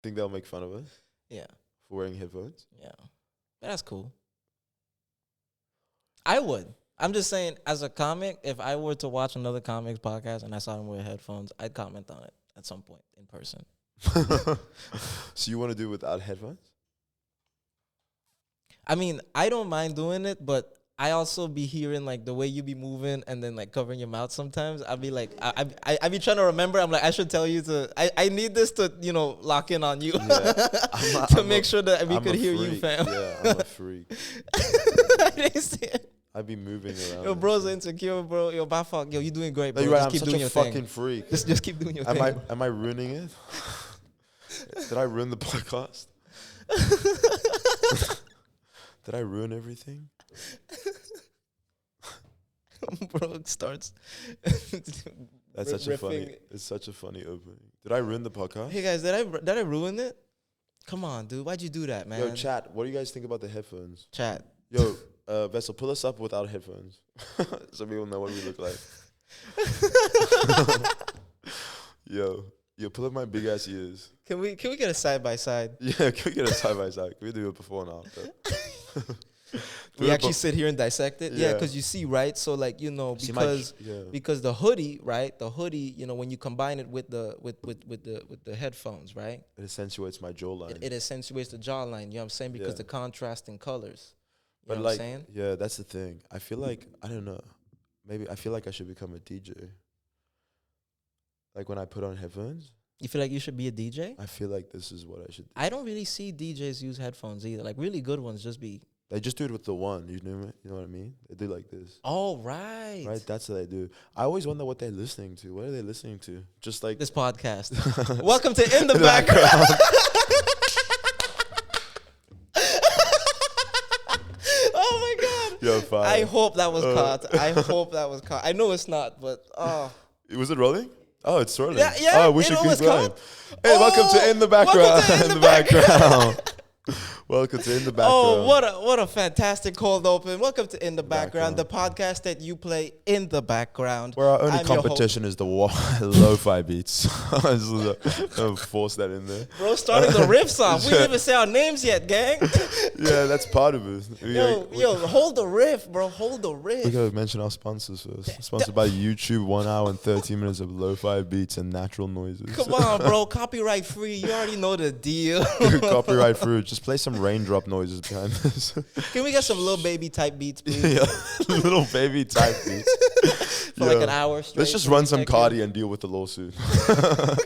Think they'll make fun of us Yeah. for wearing headphones? Yeah. That's cool. I would. I'm just saying, as a comic, if I were to watch another comics podcast and I saw them wear headphones, I'd comment on it at some point in person. So you want to do it without headphones? I mean, I don't mind doing it, but I also be hearing like the way you be moving and then like covering your mouth sometimes. I'd be like, I be trying to remember. I'm like, I should tell you to, I need this to, lock in on you to make sure that we could hear you, fam. Yeah, I'm a freak. I didn't see it. I'd be moving around. Yo, bro's insecure, bro. Yo, bye fuck. Yo, you doing great, bro. No, you're right. Just keep I'm such doing a your fucking thing. freak. Just keep doing your thing. Am I ruining it? Did I ruin the podcast? Did I ruin everything? Bro, it starts. That's such it's such a funny opening. Did I ruin the podcast? Hey guys, did I ruin it? Come on, dude. Why'd you do that, man? Yo, chat, what do you guys think about the headphones? Chat. Yo, Vessel, pull us up without headphones so people know what we look like. Yo, pull up my big ass ears. Can we get a side by side? Yeah, can we get a side by side? Can we do it before and after? We actually sit here and dissect it. Yeah, because you see, right? So like, because the hoodie, right? The hoodie, when you combine it with the headphones, right? It accentuates my jawline. It accentuates the jawline, you know what I'm saying? Because the contrasting colors. You know but what I'm saying? Yeah, that's the thing. I feel like, I don't know, maybe I feel like I should become a DJ. Like when I put on headphones. You feel like you should be a DJ? I feel like this is what I should do. I don't really see DJs use headphones either. Like really good ones They just do it with the one, you know what I mean? They do like this. Oh, right. Right, that's what they do. I always wonder what they're listening to. What are they listening to? Just like this podcast. Welcome to In the Background. Oh my God. Yo, fire. I hope that was caught. I know it's not, but Was it rolling? Oh, it's rolling. Yeah. Oh, we should keep going. Hey, welcome to In the Background. In the Background. Welcome to In the Background. Oh, what a fantastic cold open. Welcome to In the Background, the podcast that you play in the background. Where our only competition is the lo-fi beats. Force that in there. Bro, starting the riff song. We didn't even say our names yet, gang. Yeah, that's part of it. Yo, hold the riff, bro. Hold the riff. We gotta mention our sponsors first. Sponsored by YouTube, 1 hour and 13 minutes of lo-fi beats and natural noises. Come on, bro. Copyright free. You already know the deal. Copyright free. Just play some raindrop noises behind this. Can we get some little baby type beats, please? Yeah, little baby type beats. For like an hour straight. Let's just run some Cardi and deal with the lawsuit.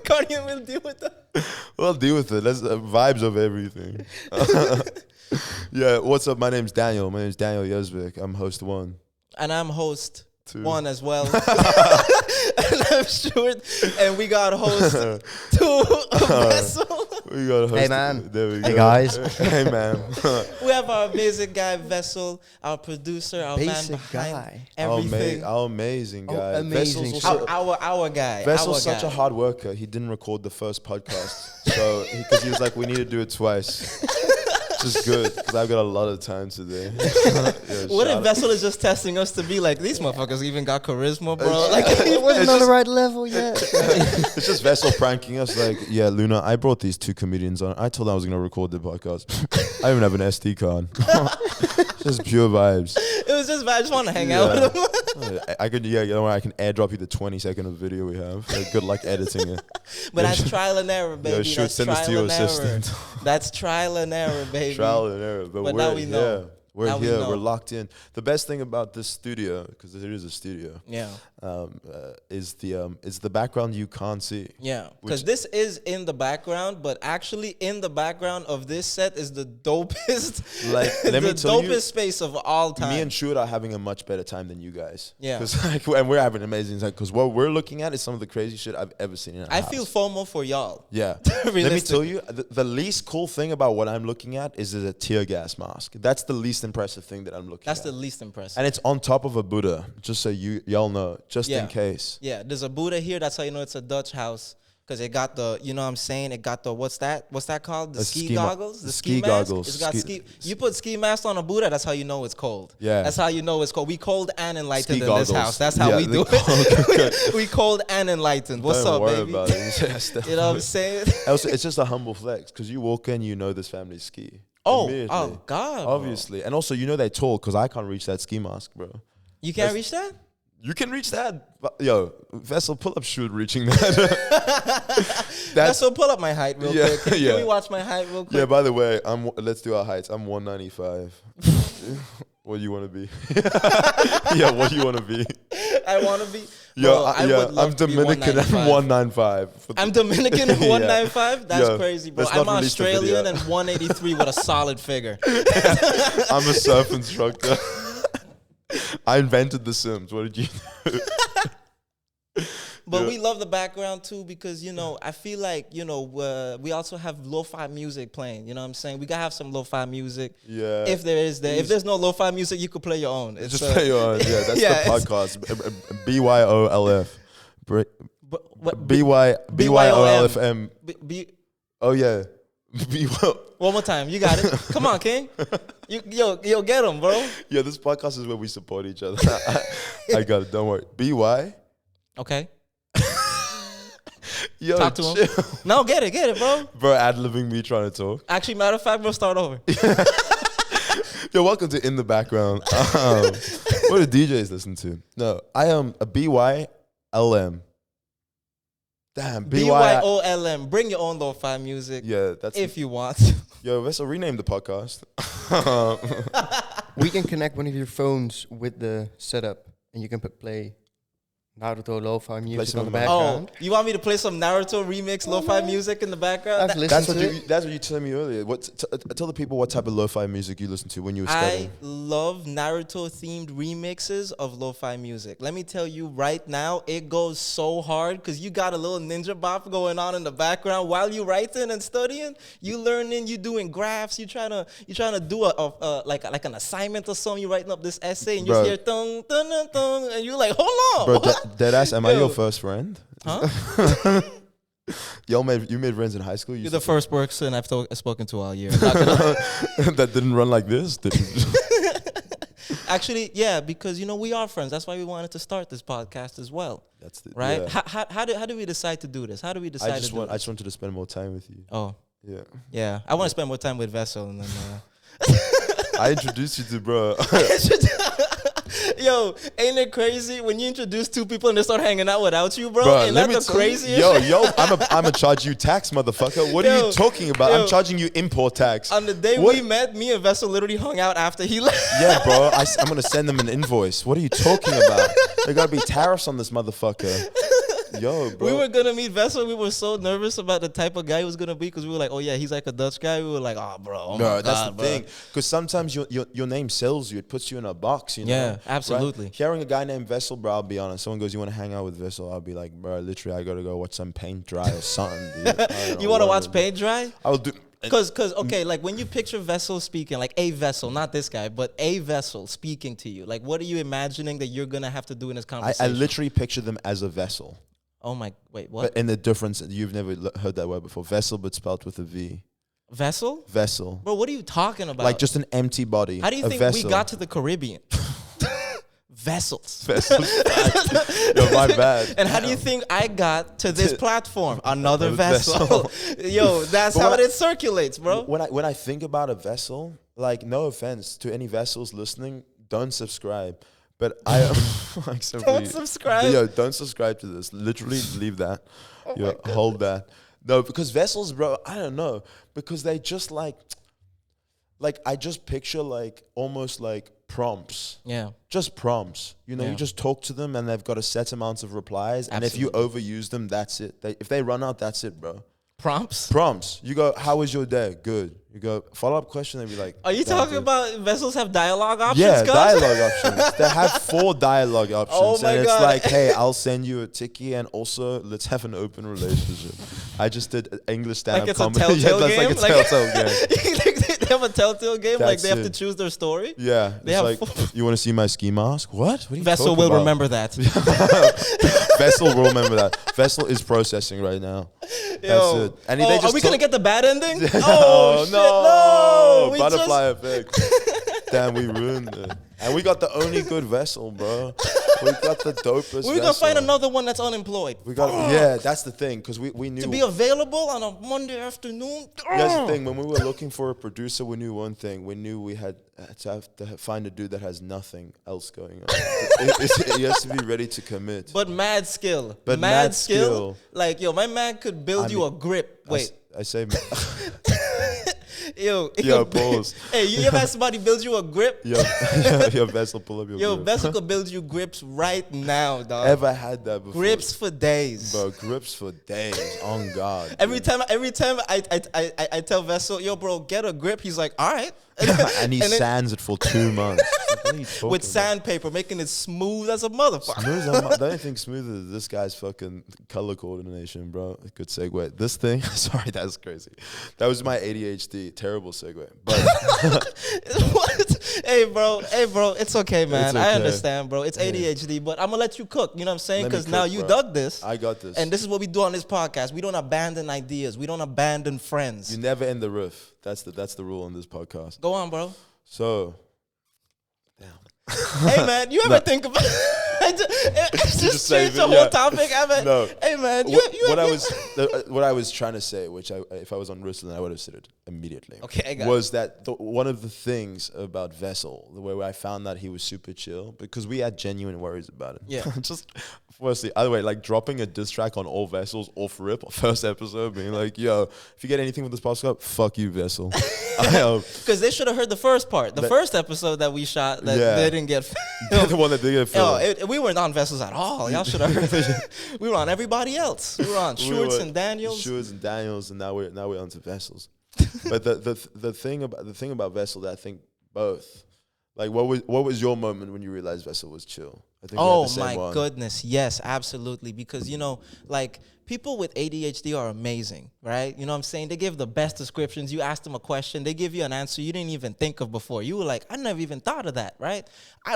Cardi will deal with that. We'll deal with it. That's vibes of everything. Yeah, what's up? My name's Daniel. Yezvik. I'm host 1. And I'm host 2. 1 as well. And I'm Stuart. And we got host 2 Vessel. We got host. Hey, man. There we go. Hey, guys. Hey, man. We have our amazing guy, Vessel, our producer, our Basic man behind guy. everything. Our amazing guy. Amazing. Vessel's also, Our guy. Vessel's such a hard worker. He didn't record the first podcast. So, because he was like, we need to do it twice. Which is good, because I've got a lot of time today. What if Vessel is just testing us to be like, these motherfuckers even got charisma, bro? Like, It wasn't on the right level yet. It's just Vessel pranking us like, yeah, Luna, I brought these 2 comedians on. I told them I was going to record the podcast. I don't even have an SD card. Just pure vibes. It was just, I just want to hang out with him. I could, you know what, I can airdrop you the 20-second of video we have. Like, good luck editing it. But that's trial and error, baby. Yo, should send this to your assistant. That's trial and error, baby. Trial and error. But now we know. Yeah, we're here. We're locked in. The best thing about this studio, because it is a studio, is the background you can't see. Yeah, because this is in the background, but actually in the background of this set is the dopest, like let me tell you, space of all time. Me and Shuit are having a much better time than you guys. Yeah, and we're having an amazing time because what we're looking at is some of the crazy shit I've ever seen in a house. feel FOMO for y'all. Yeah, let me tell you, the least cool thing about what I'm looking at is a tear gas mask. That's the least impressive thing that I'm looking at. That's the least impressive, and it's on top of a Buddha. Just so y'all know, just in case. Yeah, there's a Buddha here. That's how you know it's a Dutch house. Because it got the, you know what I'm saying? It got the, what's that called? The ski goggles? The ski mask? goggles. It's got ski. You put ski mask on a Buddha, that's how you know it's cold. Yeah. That's how you know it's cold. We cold and enlightened Ski in this goggles. house. That's how we do it. We cold and enlightened. What's Don't up, worry baby? about it. You know what I'm saying? Also, it's just a humble flex because you walk in, you know this family ski. Oh Immediately. God. Obviously. And also, you know they're tall because I can't reach that ski mask, bro. You can't reach that? You can reach that. But, yo, Vessel, pull up shoot reaching that. That's so pull up my height real quick. Can we watch my height real quick? Yeah, by the way, let's do our heights. I'm 195. What do you want to be? Yeah, what do you want to be? I want to be. Yo, I'm Dominican. I'm 195. I'm Dominican and 195. That's crazy, bro. I'm not release the video. Australian and 183 with a solid figure. I'm a surf instructor. I invented The Sims. What did you do? But we love the background too because, you know, I feel like, you know, we also have lo-fi music playing. You know what I'm saying? We got to have some lo-fi music. Yeah. If there is there. If there's no lo-fi music, you could play your own. Just play your own. Yeah, that's the podcast. BYOLF. BYOLFM. Oh, yeah. One more time. You got it. Come on, King. Yo, get him, bro. Yeah, this podcast is where we support each other. I got it. Don't worry. BY. Okay. Yo, talk to him. No, get it, bro. Bro, ad-libbing me trying to talk. Actually, matter of fact, bro, start over. Yo, welcome to In the Background. What do DJs listen to? No, I am a BYLM. Damn, BYOLM. Bring your own lo-fi music. Yeah, that's if you want. Yo, Vessel, rename the podcast. We can connect one of your phones with the setup, and you can play Naruto lo-fi music on the background. Oh, you want me to play some Naruto remix lo-fi music in the background? That's what you told me earlier. Tell the people what type of lo-fi music you listen to when you were studying. I love Naruto-themed remixes of lo-fi music. Let me tell you right now, it goes so hard because you got a little ninja bop going on in the background while you writing and studying. You learning, you doing graphs. You trying to do a like an assignment or something. You writing up this essay and you just hear tung tung tung tung, and you like, hold on. Bro, deadass, am I your first friend? Huh? You made friends in high school? You're the first person I've spoken to all year. That didn't run like this? Actually, yeah, because, you know, we are friends. That's why we wanted to start this podcast as well. That's the, right? Yeah. How do we decide to do this? How do we decide to do this? I just wanted to spend more time with you. Oh. Yeah. Yeah. I want to spend more time with Vessel. And then, I introduced you to bro. Yo, ain't it crazy when you introduce two people and they start hanging out without you, bro? Ain't that the craziest? Yo, I'm a charge you tax, motherfucker. What are you talking about? I'm charging you import tax. On the day we met, me and Vessel literally hung out after he left. Yeah, bro. I'm gonna send them an invoice. What are you talking about? There gotta be tariffs on this motherfucker. Yo, bro. We were gonna meet Vessel. We were so nervous about the type of guy he was gonna be because we were like, oh yeah, he's like a Dutch guy. We were like, oh bro, oh no, that's the thing. Because sometimes your name sells you. It puts you in a box. You know? Yeah, absolutely. Right? Hearing a guy named Vessel, bro, I'll be honest. Someone goes, you want to hang out with Vessel? I'll be like, bro, literally, I gotta go watch some paint dry or something. Dude. You want to watch paint dry? I'll do. Cause okay, like when you picture Vessel speaking, like a Vessel, not this guy, but a Vessel speaking to you, like what are you imagining that you're gonna have to do in this conversation? I literally picture them as a vessel. Oh my, wait, what? But in the difference, you've never heard that word before. Vessel, but spelled with a V. Vessel? Vessel. Bro, what are you talking about? Like just an empty body. How do you think we got to the Caribbean? Vessels. Vessels. Yo, my bad. And how do you think I got to this platform? Another vessel. Yo, that's how it circulates, bro. When I think about a vessel, like no offense to any vessels listening, don't subscribe. But I like don't subscribe. Yo, don't subscribe to this. Literally leave that. Yo, hold that. No, because vessels, bro, I don't know. Because they just like I just picture like almost like prompts. Yeah. Just prompts. You know, you just talk to them and they've got a set amount of replies. Absolutely. And if you overuse them, that's it. If they run out, that's it, bro. Prompts. You go, how was your day? Good. You go, follow-up question, they'll be like... Are you talking about vessels have dialogue options? Yeah, dialogue options. They have 4 dialogue options. Oh my God. It's like, hey, I'll send you a ticky and also let's have an open relationship. I just did English stand-up comedy. Like it's a telltale game? That's like a telltale game. They have a Telltale game. Like That's they have to it. choose their story. Yeah, They it's have like, you want to see my ski mask? What are you Vessel talking will about? remember that. Vessel will remember that. Vessel is processing right now. That's it. And they just are we gonna get the bad ending? Oh, shit, no! We Butterfly effect. Damn, we ruined it. And we got the only good Vessel, bro. We got the dopest. We're gonna find another one that's unemployed. We got yeah, that's the thing, because we knew To be available on a Monday afternoon. that's the thing. When we were looking for a producer, we knew one thing. We knew we had to have to find a dude that has nothing else going on. He has to be ready to commit. But mad skill. But mad skill. Like, yo, my man could build you a grip. Wait. I say, Yo, pause. Hey, you ever had somebody build you a grip? Yo, Vessel, pull up your Yo, grip. Vessel could build you grips right now, dog. Ever had that before? Grips for days. Bro, grips for days. On God. Every time I tell Vessel, yo, bro, get a grip. He's like, all right. And he sands it for 2 months. With sandpaper, making it smooth as a motherfucker. The only thing smoother is this guy's fucking color coordination, bro. Good segue. This thing, sorry, that's crazy. That was my ADHD. Terrible segue. But what? Hey, bro, it's okay, man. It's I okay. understand, bro. It's ADHD, but I'm gonna let you cook. You know what I'm saying? Let me Because now cook, you bro. dug this. I got this. And this is what we do on this podcast. We don't abandon ideas. We don't abandon friends. You never end the riff. That's the rule on this podcast. Go on, bro. So, Hey, man, you ever think about just change the whole topic? No. Hey, man, what I was trying to say, which if I was on Ruslan, I would have said it immediately. Okay, I got was that one of the things about Vessel, the way I found that he was super chill, because we had genuine worries about it. Yeah. Just firstly, either way, like dropping a diss track on all Vessels off rip, first episode, being like, yo, if you get anything with this podcast, fuck you, Vessel. Because they should have heard the first part. The first episode that we shot that they didn't get filmed. The one that didn't get filmed. We weren't on Vessels at all. Y'all should have heard. We were on everybody else. We were on Schwartz and Daniels. Schwartz and Daniels, and now we're onto Vessels. But the thing about Vessel that I think both, like, what was your moment when you realized Vessel was chill? I think we had the same goodness, yes, absolutely. Because like, people with ADHD are amazing, right? You know what I'm saying? They give the best descriptions. You ask them a question, they give you an answer you didn't even think of before. You were like, I never even thought of that, right?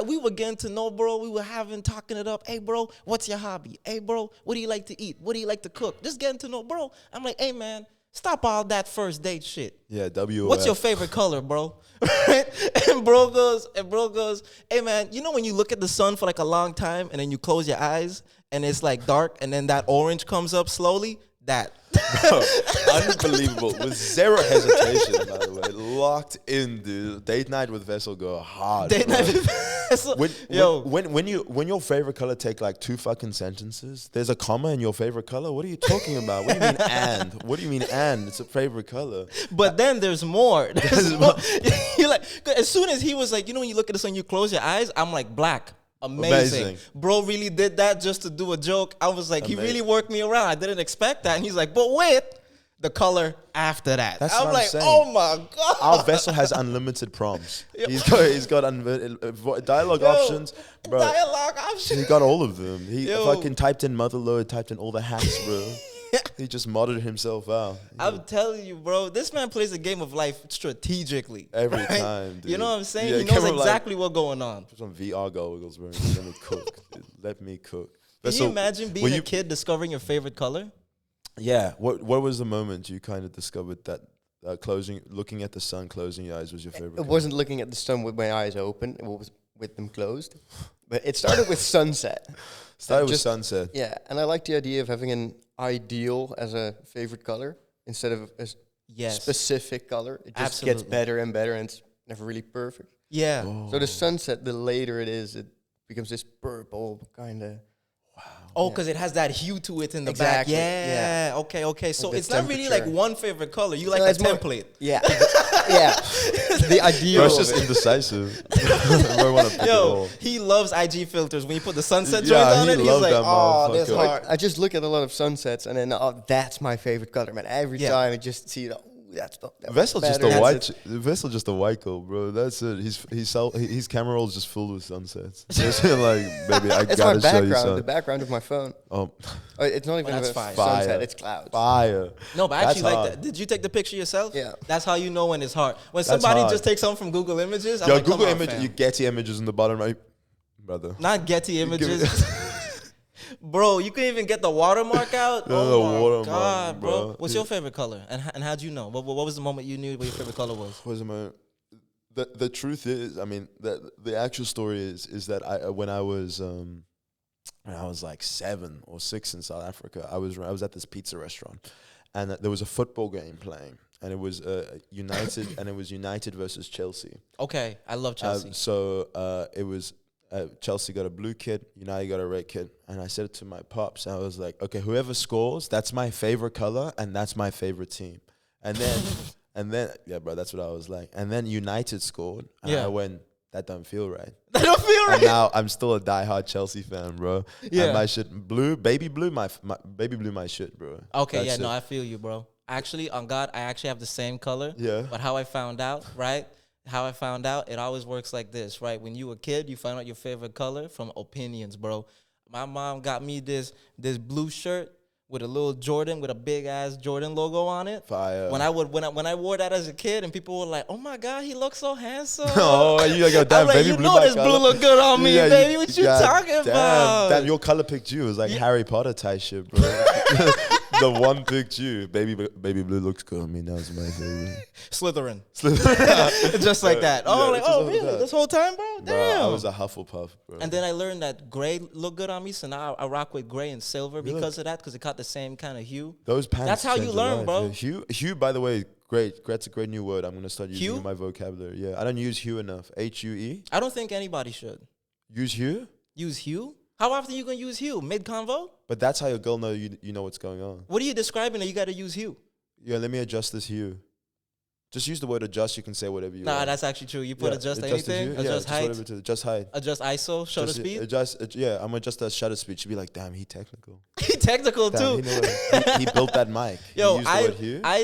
We were getting to know, bro. We were talking it up. Hey, bro, what's your hobby? Hey, bro, what do you like to eat? What do you like to cook? Just getting to know, bro. I'm like, hey, man, stop all that first date shit. Yeah, WOF. What's your favorite color, bro? Right? And bro goes, hey, man, you know when you look at the sun for like a long time and then you close your eyes and it's like dark and then that orange comes up slowly? That. Bro, unbelievable. With zero hesitation, by the way. Locked in, dude. Date night with Vessel go hard. Date night with Vessel. When your favorite color take like 2 fucking sentences, there's a comma in your favorite color? What are you talking about? What do you mean and? What do you mean and? It's a favorite color. But then there's more. You're like, as soon as he was like, you know when you look at the sun, you close your eyes, I'm like, black. Amazing. Bro really did that just to do a joke. I was like, he really worked me around. I didn't expect that. And he's like, but wait, the color after that. That's I'm what like, I'm saying. oh my God. Our Vessel has unlimited prompts. He's got dialogue options. Bro. Dialogue options. He got all of them. He fucking typed in motherlode, typed in all the hacks, bro. He just modded himself out. I'm telling you, bro, this man plays a game of life strategically. Every time, dude. You know what I'm saying? Yeah, he knows exactly what's going on. Put some VR goggles, bro. Let me cook. Dude. Let me cook. Can you imagine being a kid discovering your favorite color? Yeah. What was the moment you kind of discovered that looking at the sun, closing your eyes was your favorite color? It wasn't looking at the sun with my eyes open. It was with them closed. But it started with sunset. Sunset. Yeah, and I like the idea of having an ideal as a favorite color instead of a specific color. It just gets better and better, and it's never really perfect. Yeah. Oh. So the sunset, the later it is, it becomes this purple kind of. Wow. Oh, because it has that hue to it in the back. Yeah. Okay. So it's not really like one favorite color. You like a template. Yeah. Yeah. The ideal. It's just indecisive. Yo, he loves IG filters. When you put the sunset joint on it, he's like, oh, that's hard. I just look at a lot of sunsets and then, that's my favorite color, man. Every time I just see it, that's not. Vessel just a white. Vessel just a white girl, bro. That's it. His camera roll is just full with sunsets. Just like, baby, I gotta show you something. The background of my phone. Oh, it's not even a fire. sunset. It's clouds. Fire. No, but I actually like that. Did you take the picture yourself? Yeah. That's how you know when it's hard. When somebody just takes something from Google Images, I'm like, Google Images, you Getty Images in the bottom right, brother. Not Getty Images. Bro, you couldn't even get the watermark out? Oh my God, bro. What's your favorite color? And how'd you know? What was the moment you knew what your favorite color was? What was the moment? The truth is, I mean, the actual story is that when I was like 7 or 6 in South Africa, I was at this pizza restaurant, and there was a football game playing, and it was United versus Chelsea. Okay, I love Chelsea. It was. Chelsea got a blue kid, United got a red kid, and I said it to my pops. I was like, okay, whoever scores, that's my favorite color, and that's my favorite team. And then, yeah, bro, that's what I was like. And then United scored, and I went, that don't feel right. That don't feel right. And now I'm still a diehard Chelsea fan, bro. Yeah, and my shit baby blue, my shit, bro. Okay, that's I feel you, bro. Actually, on God, I actually have the same color. Yeah. But how I found out, right? It always works like this, right? When you a kid, you find out your favorite color from opinions, bro. My mom got me this blue shirt with a little Jordan, with a big ass Jordan logo on it. Fire. When I wore that as a kid, and people were like, "Oh my God, he looks so handsome." Oh, you like, damn, like, baby you blue. know this blue look good on me, baby. What you talking about? Damn, your color picked you. It was like Harry Potter type shit, bro. The one picked you. Baby blue looks good on me. That was my favorite. Slytherin. Just like that. Oh, really? This whole time, bro? Damn. Bro, I was a Hufflepuff, bro. And then I learned that gray looked good on me, so now I rock with gray and silver because of that, because it caught the same kind of hue. Those pants. That's how you learn, bro. Yeah. Hue, by the way, great. That's a great new word. I'm gonna start using in my vocabulary. Yeah, I don't use hue enough. HUE. I don't think anybody should use hue. Use hue. How often you gonna use hue? Mid-convo? But that's how your girl know you know what's going on. What are you describing that you gotta use hue? Yeah, let me adjust this hue. Just use the word adjust. You can say whatever you want. Nah, that's actually true. You put adjust anything. Adjust height. Just height. Adjust ISO. Shutter speed. I'm gonna adjust that shutter speed. She'd be like, damn, he technical. He technical too. He built that mic. Yo,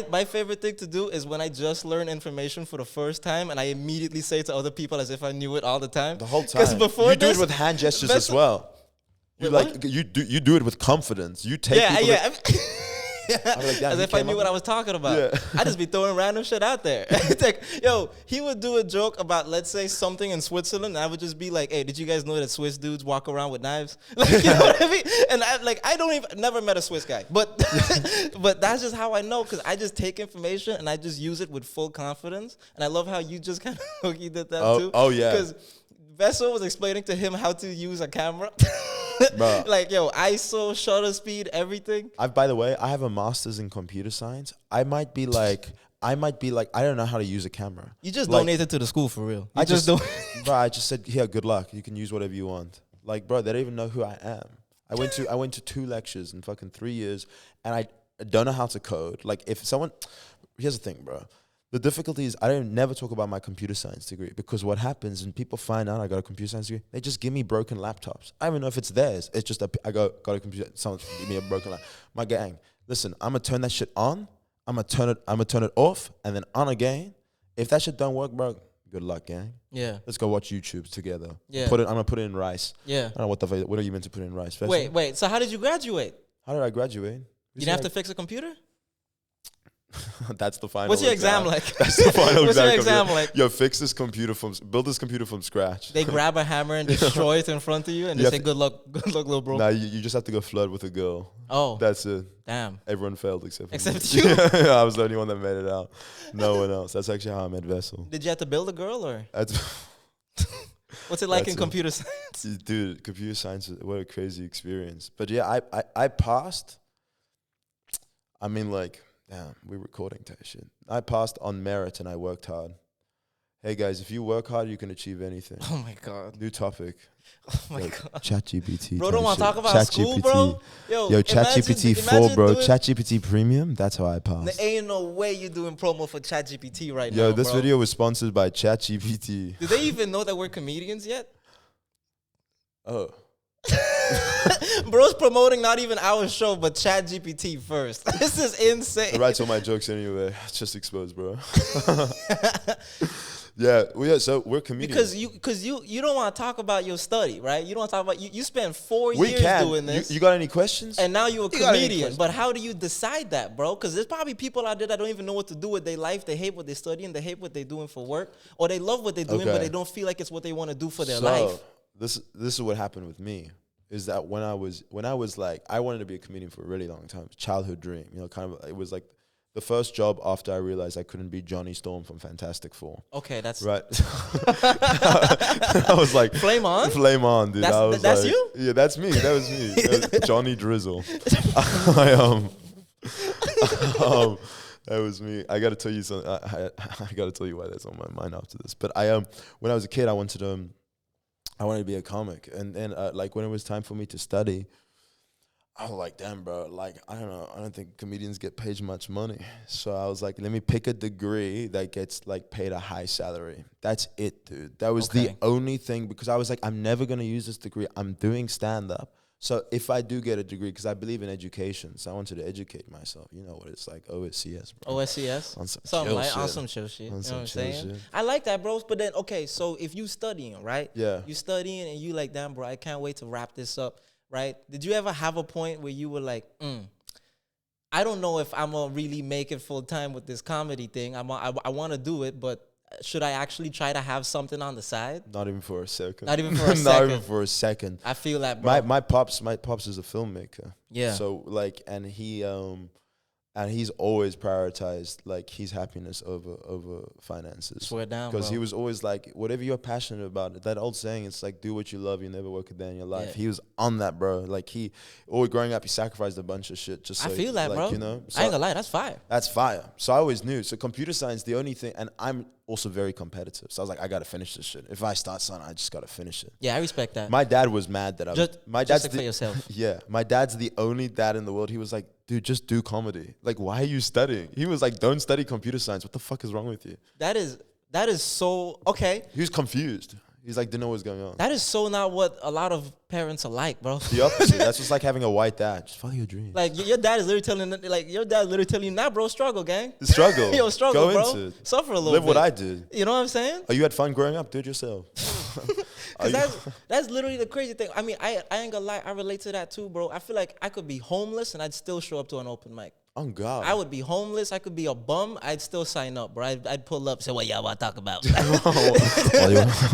my favorite thing to do is when I just learn information for the first time, and I immediately say it to other people as if I knew it all the time. The whole time. Because before you do it with hand gestures as well. You you do it with confidence. You take as if I knew what I was talking about. Yeah. I just be throwing random shit out there. Yo, he would do a joke about, let's say, something in Switzerland, and I would just be like, hey, did you guys know that Swiss dudes walk around with knives? Like, you know what I mean? And never met a Swiss guy. But but that's just how I know, because I just take information and I just use it with full confidence. And I love how you just kind of did that too. Oh, yeah. Because Vessel was explaining to him how to use a camera. Like, yo, ISO, shutter speed, everything. By the way, I have a master's in computer science. I might be like, I don't know how to use a camera. You just donated to the school for real. I just said, here, good luck. You can use whatever you want. Like, bro, they don't even know who I am. I went to 2 lectures in fucking 3 years, and I don't know how to code. Like, here's the thing, bro. The difficulty is I never talk about my computer science degree, because what happens when people find out I got a computer science degree, they just give me broken laptops. I don't even know if it's theirs. It's just I got a computer. Someone give me a broken laptop. My gang, listen, I'm gonna turn that shit on. I'm gonna turn it off, and then on again. If that shit don't work, bro, good luck, gang. Yeah. Let's go watch YouTube together. Yeah. I'm gonna put it in rice. Yeah. I don't know what are you meant to put in rice? Wait. So how did you graduate? How did I graduate? You didn't have to fix a computer? That's the final. What's your exam like? That's the final What's exam. Your exam like? Yo, build this computer from scratch. They grab a hammer and destroy it in front of you, and they say, "Good luck, little bro." Nah, you just have to go flirt with a girl. Oh, that's it. Damn. Everyone failed except you. Yeah, I was the only one that made it out. No one else. That's actually how I met Vessel. Did you have to build a girl, or? What's it like in computer science? Dude, computer science, what a crazy experience. But yeah, I passed. I mean, like, damn, we're recording type shit. I passed on merit and I worked hard. Hey guys, if you work hard, you can achieve anything. Oh my God. New topic. Oh my God. ChatGPT. Bro, don't want to talk about school, bro? Yo, ChatGPT 4, bro. ChatGPT Premium. That's how I passed. There ain't no way you're doing promo for ChatGPT right now. Yo, this video was sponsored by ChatGPT. Do they even know that we're comedians yet? Oh. Bro's promoting not even our show, but Chat GPT first. This is insane. He writes all my jokes anyway. It's just exposed, bro. Yeah, well, yeah. So we're comedians because you don't want to talk about your study, right? You don't want to talk about you spent 4 years doing this. You got any questions? And now you're a comedian. But how do you decide that, bro? Because there's probably people out there that don't even know what to do with their life. They hate what they're studying. They hate what they're doing for work, or they love what they're doing, but they don't feel like it's what they want to do for their life. This is what happened with me. Is that when I was like, I wanted to be a comedian for a really long time. Childhood dream, you know, kind of. It was like the first job after I realized I couldn't be Johnny Storm from Fantastic Four. Okay, that's right. I was like, flame on, dude. That's like, you? Yeah, that's me. That was me. That was Johnny Drizzle. That was me. I gotta tell you something. I gotta tell you why that's on my mind after this. But when I was a kid, I wanted to be a comic, and then like when it was time for me to study, I was like, damn, bro, like, I don't know. I don't think comedians get paid much money. So I was like, let me pick a degree that gets, like, paid a high salary. That's it, dude. That was the only thing, because I was like, I'm never going to use this degree. I'm doing stand-up. So if I do get a degree, because I believe in education, so I wanted to educate myself. You know what it's like, OSCS, bro. OSCS? On some chill shit. On you know some what I'm chill saying? shit. I like that, bro. But then, okay, so if you studying, right? Yeah. You studying and you like, damn, bro, I can't wait to wrap this up. Right? Did you ever have a point where you were like, I don't know if I'm going to really make it full time with this comedy thing. I want to do it, but should I actually try to have something on the side? Not even for a second. Not even for a second. Not even for a second. I feel that, bro. My pops is a filmmaker. Yeah. So like, and he's always prioritized like his happiness over finances. Swear down, because he was always like, whatever you're passionate about, that old saying, it's like, do what you love, you never work a day in your life. Yeah. He was on that, bro. Like he always growing up, he sacrificed a bunch of shit just so, I feel that, like, bro. You know, so I ain't gonna lie, that's fire. That's fire. So I always knew. So computer science, the only thing, and I'm also very competitive. So I was like, I gotta finish this shit. If I start something, I just gotta finish it. Yeah, I respect that. My dad was mad that I was. My dad's for yourself. Yeah, my dad's the only dad in the world. He was like, dude, just do comedy. Like, why are you studying? He was like, don't study computer science. What the fuck is wrong with you? That is so okay. He was confused. He's like, didn't know what was going on. That is so not what a lot of parents are like, bro. The opposite. That's just like having a white dad. Just follow your dreams. Like your dad is literally telling you, nah, bro, struggle, gang. Struggle. Yo, struggle, Go bro. into it. Suffer a little Live bit. what I did. You know what I'm saying? Oh, you had fun growing up? Do it yourself. Because that's literally the crazy thing. I mean, I ain't gonna lie. I relate to that too, bro. I feel like I could be homeless and I'd still show up to an open mic. Oh, God. I would be homeless. I could be a bum. I'd still sign up, bro. I'd pull up, say, what y'all want to talk about?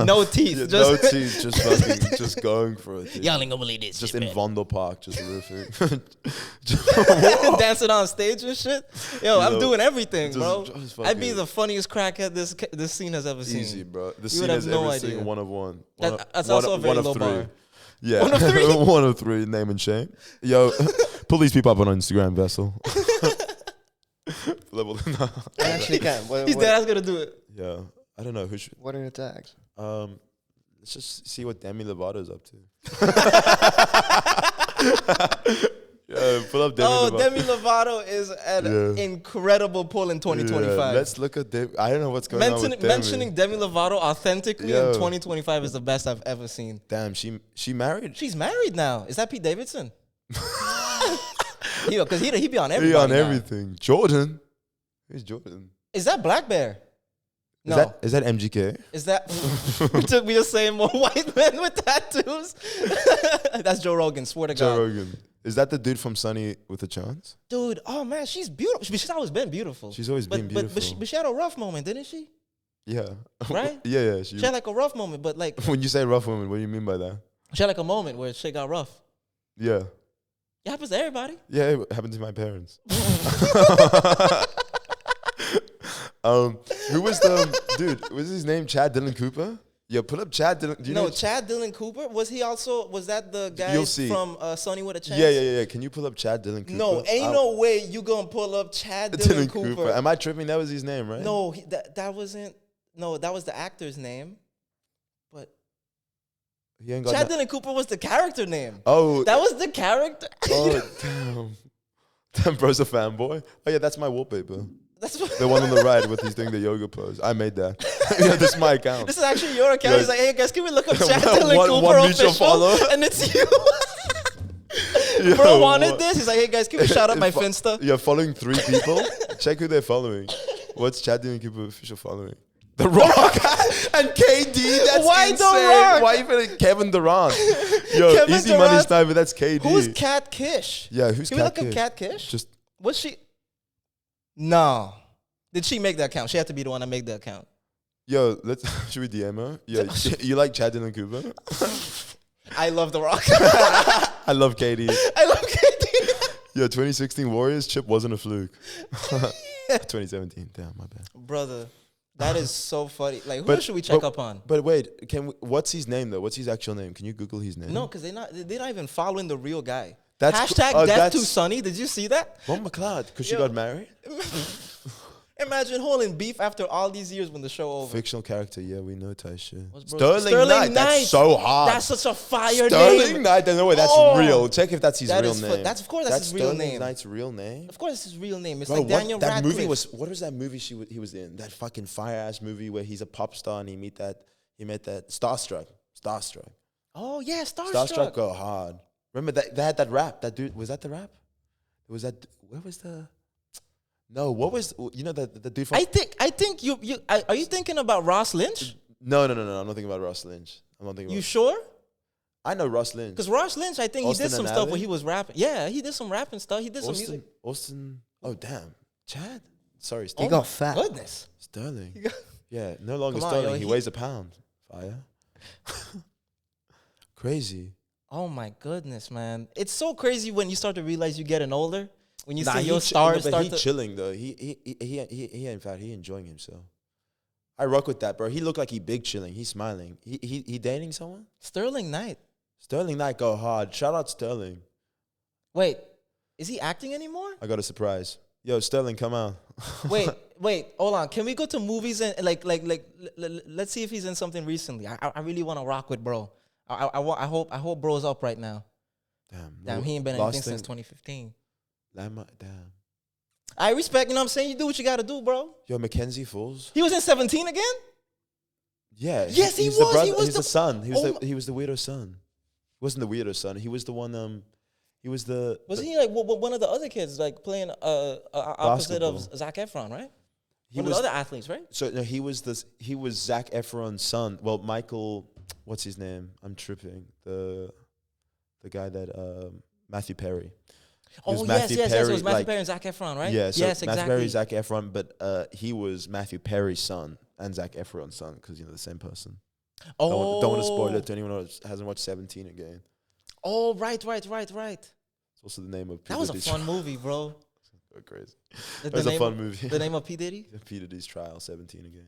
No teeth. No teeth. Just fucking, just going for it. Dude. Y'all ain't gonna believe this. Just shit, in man. Vondel Park, just riffing. Dancing on stage and shit. Yo, I'm doing everything, bro. I'd be the funniest crackhead this scene has ever seen. Easy, bro. The scene has ever seen one of one. That's also a very low bar. Yeah. 1 of 3? 1 of 3, name and shame. Yo, pull these people up on Instagram, Vessel. I actually can. He's dead. I was gonna do it. Yeah, I don't know who should. What are the tags? Let's just see what Demi Lovato's up to. Yeah, pull up Demi Lovato. Demi Lovato is an incredible pull in 2025. Yeah, let's look at Demi. I don't know what's going on with Demi. Mentioning Demi Lovato authentically in 2025 is the best I've ever seen. Damn, she married? She's married now. Is that Pete Davidson? Because he be on everything. He on everything. Jordan. Who's Jordan? Is that Black Bear? No. Is that MGK? Is that took me to say more white men with tattoos? That's Joe Rogan, swear to God. Joe Rogan. Is that the dude from Sonny with a Chance? Dude, oh man, she's beautiful. She's always been beautiful. She's always been beautiful. But she had a rough moment, didn't she? Yeah. Right? Yeah. She had like a rough moment, but like when you say rough woman, what do you mean by that? She had like a moment where shit got rough. Yeah. It happens to everybody. Yeah, it happened to my parents. Who was the dude? Was his name Chad Dylan Cooper? Yeah, put up Chad Dylan. Do you know Chad Dylan Cooper? Was that the guy from Sonny with a Chance? Yeah. Can you pull up Chad Dylan Cooper? No, ain't no way you gonna pull up Chad Dylan Cooper. Am I tripping? That was his name, right? No, that wasn't. No, that was the actor's name. But he ain't got Chad Dylan Cooper was the character name. Oh, that was the character. Oh, damn, bro's a fanboy. Oh yeah, that's my wallpaper. That's the one on the right with he's doing the yoga pose. I made that. Yeah, this is my account. This is actually your account. He's like, hey guys, can we look up Chad Dylan Cooper one mutual follow, and it's you. Bro wanted this. He's like, hey guys, can we shout out my Finsta? You're following 3 people. Check who they're following. What's Chad doing? Keep official following. The Rock and KD. That's Why insane. The Rock? Why even Kevin Durant? Yo, Kevin easy Durant? money sniper. That's KD. Who's Cat Kish? Yeah, who's Can we Cat look Kish? up Cat Kish? Just Was she? No. Did she make the account? She had to be the one that made the account. yo, should we DM her? Yeah, you like Chad and Cooper? I love The Rock. I love KD. I love KD. Yo, 2016 Warriors chip wasn't a fluke. 2017, damn, my bad. Brother, that is so funny. Like, who But- else should we check but- up on? But wait, what's his name though? What's his actual name? Can you Google his name? No, because they're not even following the real guy. That's Hashtag oh, death that's- to Sonny. Did you see that? Bon McLeod, because she Yo. got married. Imagine holding beef after all these years when the show over. Fictional character, yeah, we know type shit. What's bro- Sterling Knight, that's so hard. That's such a fire Sterling name. Knight, no way, that's Oh. real. Check if that's his That real is name. that's of course that's his real Sterling name. Knight's real name. Of course, it's his real name. It's Bro, like Daniel that Radcliffe. movie was. What was that movie he was in? That fucking fire ass movie where he's a pop star and he met that Starstruck. Oh yeah, Starstruck go hard. Remember that they had that rap. That dude was that the rap? Was that where was the? No, what was the dude from? I think you are you thinking about Ross Lynch? No. I'm not thinking about Ross Lynch. I'm not thinking. You sure? I know Ross Lynch. Because Ross Lynch, I think Austin he did some and stuff Ally? where he was rapping. Yeah, he did some rapping stuff. He did some music. Austin. Oh damn, Chad. Sorry, He Sterling. got fat. Goodness. Sterling. Yeah, no longer Come on, Sterling. yo, he he- weighs a pound. Fire. Crazy. Oh my goodness, man! It's so crazy when you start to realize you're getting older. When you see he your chi- stars but start he to. chilling though. He in fact he enjoying himself. I rock with that, bro. He look like he big chilling. He's smiling. He dating someone? Sterling Knight. Sterling Knight go hard. Shout out Sterling. Wait, is he acting anymore? I got a surprise. Yo, Sterling, come out. Wait, hold on. Can we go to movies and let's see if he's in something recently. I really want to rock with bro. I hope bro's up right now. Damn, he ain't been in anything since 2015. Damn. I respect, you know what I'm saying? You do what you got to do, bro. Yo, Mackenzie Fools. He was in 17 again? Yeah. Yes, he he's was. The brother, He was he's the- the son. Oh He was the weirdo son. He wasn't the weirdo son. He was the one. He was the. Wasn't he like one of the other kids, like playing opposite of Basketball. Zac Efron, right? He One was of the other athletes, right? So no, he was Zac Efron's son. Well, Michael, what's his name? I'm tripping. The guy that Matthew Perry. Oh, was yes. Matthew It was Perry, Matthew like- Perry and Zac Efron, right? Yeah, so yes, Matthew exactly. Perry, Zac Efron, but he was Matthew Perry's son and Zac Efron's son because the same person. Oh, Don't want to spoil it to anyone who hasn't watched 17 again. Oh, right. It's also the name of P. That was a Diddy's fun movie, bro. trial. Crazy. The That was a name fun of- movie. The name of P. Diddy? P. Diddy's trial, 17 again.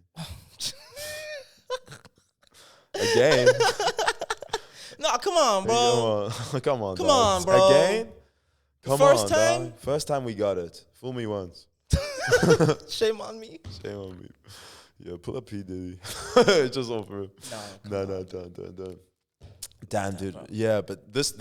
Again. No, come on, bro. Come on, Come dog. on, bro. Again? Come First on, time? dog. First time we got it. Fool me once. Shame on me. Shame on me. Yeah, pull up P. Diddy. Just over. No, don't. Damn, dude. bro. Yeah, but this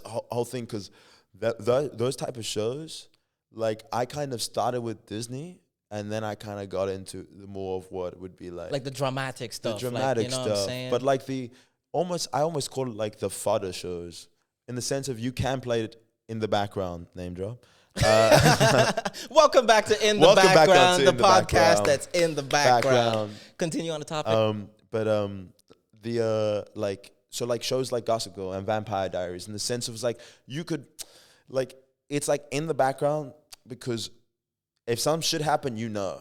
whole thing, because those type of shows, like I kind of started with Disney, and then I kind of got into the more of what would be like Like the dramatic the stuff. dramatic like, you know stuff. What I'm saying? But like I almost call it like the fodder shows, in the sense of you can play it in the background. Name drop. Welcome back to In the Welcome back Background, to the In the podcast Background. that's in the background. Background. Continue on the topic. Like shows like Gossip Girl and Vampire Diaries, in the sense of it's like you could, like it's like in the background, because if some shit happen,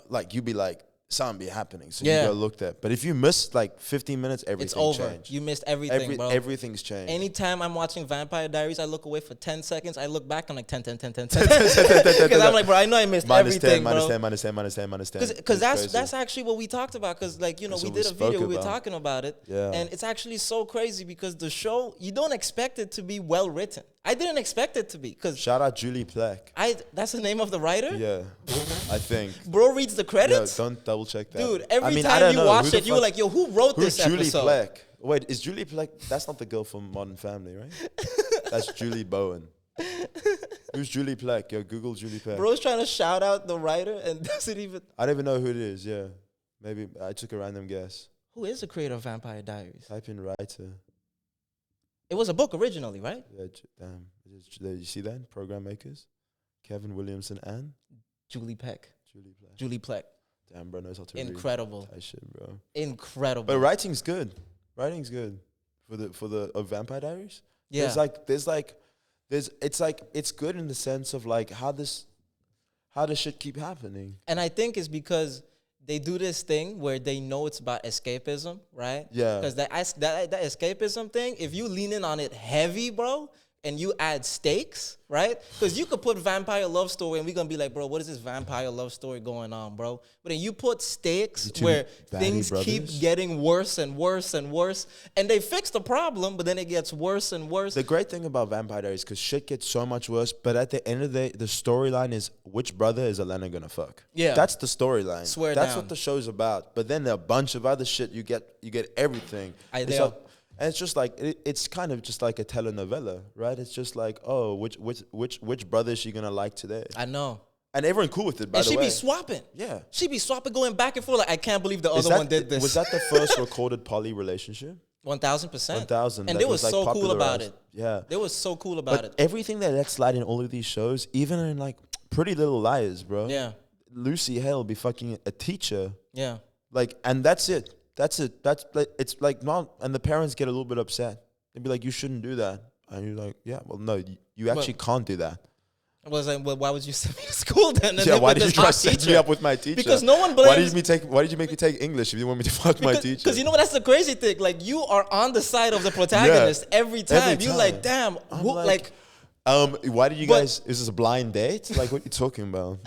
like you'd be like, something be happening, so Yeah. you go look there. But if you miss like 15 minutes, everything It's over. changed. You missed everything, bro. Everything's changed. Anytime I'm watching Vampire Diaries, I look away for 10 seconds. I look back, I'm like 10. Because I'm like, bro, I know I missed everything, bro. minus 10. Because that's actually what we talked about. Because like, you know, That's we what we did a video, spoke we were about. talking about it. Yeah. And it's actually so crazy because the show, you don't expect it to be well written. I didn't expect it to be. Because Shout out Julie Plec. that's the name of the writer? Yeah, I think. Bro reads the Yeah, credits? don't double check that. Dude, I every mean, I time don't you know. watch Who the it, you were fuck- like, yo, who wrote Who's this Julie episode? Plec? Wait, is Julie Plec? That's not the girl from Modern Family, right? That's Julie Bowen. Who's Julie Plec? Yo, Google Julie Plec. Bro's trying to shout out the writer and doesn't even... I don't even know who it is. Yeah, maybe I took a random guess. Who is the creator of Vampire Diaries? Type in writer. It was a book originally, right? Yeah, damn. Did you see that? Program makers, Kevin Williamson and Julie Peck. Julie Peck. Julie Peck. Damn, bro, knows how to Incredible. read that shit, bro. Incredible. But writing's good. Writing's good for the Vampire Diaries. Yeah. It's good in the sense of like how this shit keep happening. And I think it's because they do this thing where they know it's about escapism, right? Yeah. Because that escapism thing, if you lean in on it heavy, bro, and you add stakes, right? Because you could put vampire love story and we're going to be like, bro, what is this vampire love story going on, bro? But then you put stakes where things keep getting worse and worse and worse. And they fix the problem, but then it gets worse and worse. The great thing about Vampire Diaries is because shit gets so much worse, but at the end of the day, the storyline is which brother is Elena going to fuck? Yeah. That's the storyline. Swear That's down. what the show's about. But then there are a bunch of other shit. You get everything. And it's just like it's kind of just like a telenovela, right? It's just like, oh, which brother is she gonna like today? I know. And everyone cool with it, by the way. And she be swapping. Yeah. She be swapping, going back and forth. Like, I can't believe the other one did this. Was that the first recorded poly relationship? 1,000%. 1,000. And they were so cool about it. Yeah. They were so cool about it. Everything that let slide in all of these shows, even in like Pretty Little Liars, bro. Yeah. Lucy Hale be fucking a teacher. Yeah. Like, and that's it. That's it. It's like not, and the parents get a little bit upset. They'd be like, "You shouldn't do that," and you're like, "Yeah, well, no, you actually can't do that." I was like, "Well, why would you send me to school then?" And yeah, why did you try to set me up with my teacher? Because no one blames. Why did you make me take English if you want me to fuck my teacher? Because you know what? That's the crazy thing. Like, you are on the side of the protagonist every time. You like, damn, why did you guys? Is this a blind date? Like, what are you talking about?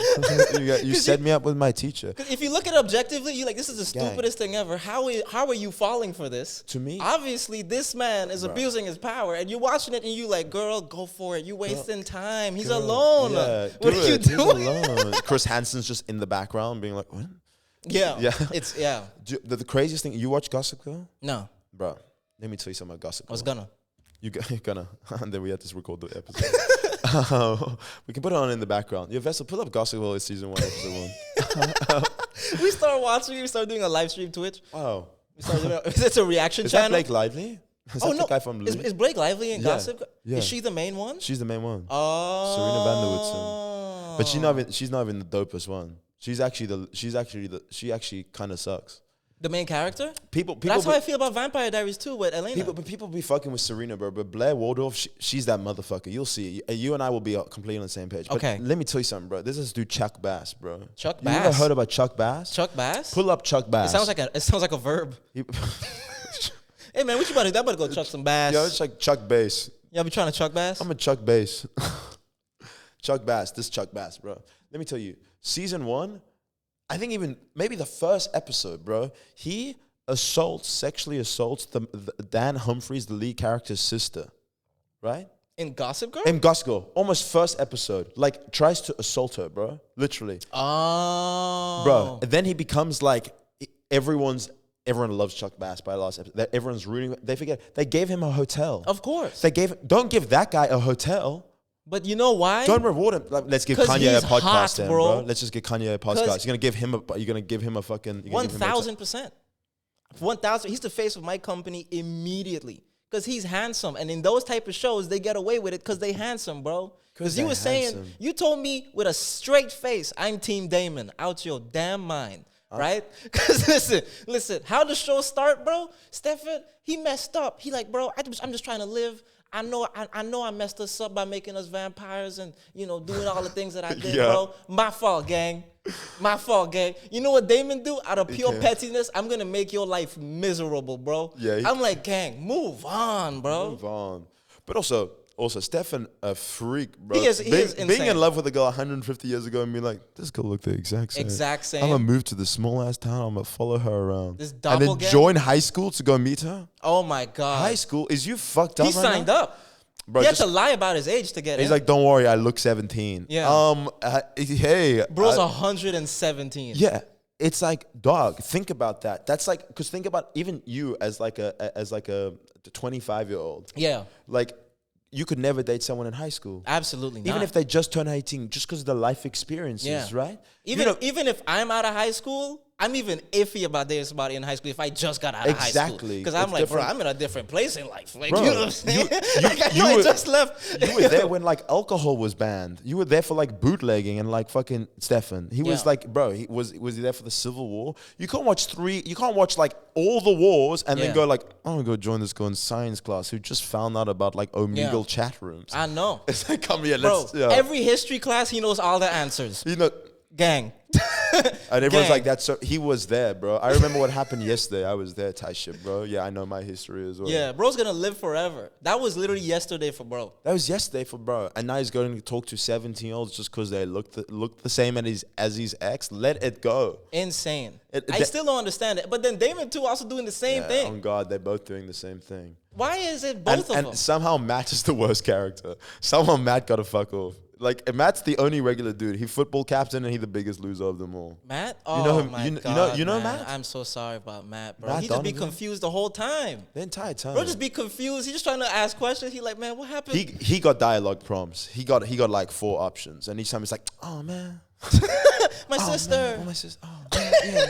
you set me up with my teacher. If you look at it objectively, you like, this is the stupidest thing ever. How are you falling for this? To me, obviously, this man is abusing his power, and you're watching it, and you like, girl, go for it. You wasting time. He's alone. Yeah, what are you doing? He's alone. Chris Hansen's just in the background, being like, what? Yeah. It's yeah. The craziest thing. You watch Gossip Girl? No, bro. Let me tell you something about Gossip Girl. I was gonna. You're gonna, and then we had to record the episode. We can put it on in the background. Your Vessel, pull up Gossip Girl season 1, episode 1. We started watching. We started doing a live stream Twitch. Wow. It's a reaction channel. Is that Blake Lively? Is that the guy from Louis? Is Blake Lively in Gossip Girl? Yeah. Is she the main one? She's the main one. Oh. Serena Van der Woodsen. But she's not even the dopest one. She actually kind of sucks. The main character? People. That's how I feel about Vampire Diaries too with Elena. People be fucking with Serena, bro. But Blair Waldorf, she's that motherfucker. You'll see. You and I will be completely on the same page. But okay. Let me tell you something, bro. This is dude Chuck Bass, bro. Chuck Bass? You ever heard about Chuck Bass? Chuck Bass? Pull up Chuck Bass. It sounds like a verb. Hey man, what you about to do? I'm about to go chuck some bass. Yo, it's like Chuck Bass. Y'all be trying to chuck bass? I'm a Chuck Bass. Chuck Bass. This Chuck Bass, bro. Let me tell you. Season 1, I think even maybe the first episode, bro. He sexually assaults the Dan Humphries, the lead character's sister, right? In Gossip Girl? In Gossip Girl, almost first episode, like tries to assault her, bro. Literally. Oh, bro. And then he becomes like everyone loves Chuck Bass by the last episode. Everyone's rooting. They forget they gave him a hotel. Of course, don't give that guy a hotel. But you know why? Don't reward him. Like, let's give Kanye a podcast, hot, then, bro. Let's just give Kanye a podcast. You're gonna give him a fucking 1,000%. 1,000. He's the face of my company immediately because he's handsome, and in those type of shows, they get away with it because they handsome, bro. Because you were saying, you told me with a straight face, I'm Team Damon. Out your damn mind. Right? Because listen, how the show start, bro? Stefan, he messed up. He like, bro, I'm just trying to live. I know I messed us up by making us vampires and, doing all the things that I did, bro. My fault, gang. My fault, gang. You know what Damon do? Out of pure pettiness, I'm going to make your life miserable, bro. Yeah, I'm like, gang, move on, bro. Move on. But also, Stefan, a freak, bro. He is insane. Being in love with a girl 150 years ago and being like, this girl looked the exact same. I'm going to move to the small-ass town. I'm going to follow her around. This and then join high school to go meet her? Oh, my God. High school? Is you fucked up He signed up. Bro, he had to lie about his age to get in. He's like, don't worry, I look 17. Yeah. Hey. Bro's 117. Yeah. It's like, dog, think about that. That's like, because think about even you as like a 25-year-old. Yeah. Like, you could never date someone in high school. Absolutely not. Even if they just turn 18, just because of the life experiences, right? Even if I'm out of high school, I'm even iffy about dating somebody in high school if I just got out of high school. Exactly. Because I'm like, different. Bro, I'm in a different place in life. Like, bro, you know what I'm saying? I just left. You were there when like alcohol was banned. You were there for like bootlegging and like fucking Stefan. He was like, bro, was he there for the Civil War? You can't watch like all the wars and then go like, I'm gonna go join this girl in science class who just found out about like Omegle chat rooms. I know. It's like, come here, bro, every history class, he knows all the answers. You know, gang. And everyone's like, that's so, he was there, bro. I remember what happened yesterday. I was there, type shit, bro. Yeah, I know my history as well. Yeah, bro's gonna live forever. That was literally yesterday for bro. That was yesterday for bro. And now he's going to talk to 17-year-olds just because they look the same as his ex. Let it go. Insane. I still don't understand it. But then Damon too also doing the same thing. Oh God, they're both doing the same thing. Why is it both of them? And somehow Matt is the worst character. Somehow Matt got to fuck off. Like, Matt's the only regular dude. He football captain and he the biggest loser of them all. Matt? Oh, you know him, my God, you know Matt? I'm so sorry about Matt, bro. Matt He just be confused the whole time. The entire time. Bro just be confused. He's just trying to ask questions. He like, man, what happened? He got dialogue prompts. He got like 4 options. And each time it's like, oh, man. my sister. Man. Oh, my sister. Oh, man. Yeah.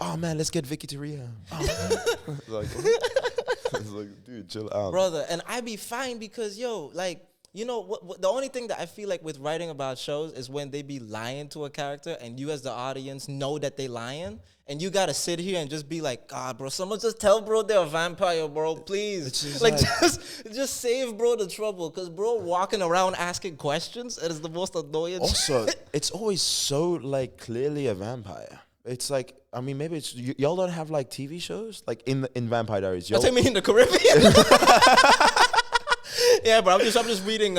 Oh, man, let's get Vicky to rehab. Oh, like, it's like, dude, chill out. Brother, and I be fine because, yo, like, you know, what the only thing that I feel like with writing about shows is when they be lying to a character and you as the audience know that they lying and you got to sit here and just be like, God, bro, someone just tell bro they're a vampire, bro, please. Just save bro the trouble because bro walking around asking questions, it is the most annoying Also, it's always so, like, clearly a vampire. It's like, I mean, maybe it's, y'all don't have, like, TV shows? Like, in Vampire Diaries. Y'all take me in the Caribbean? Yeah, bro. I'm just reading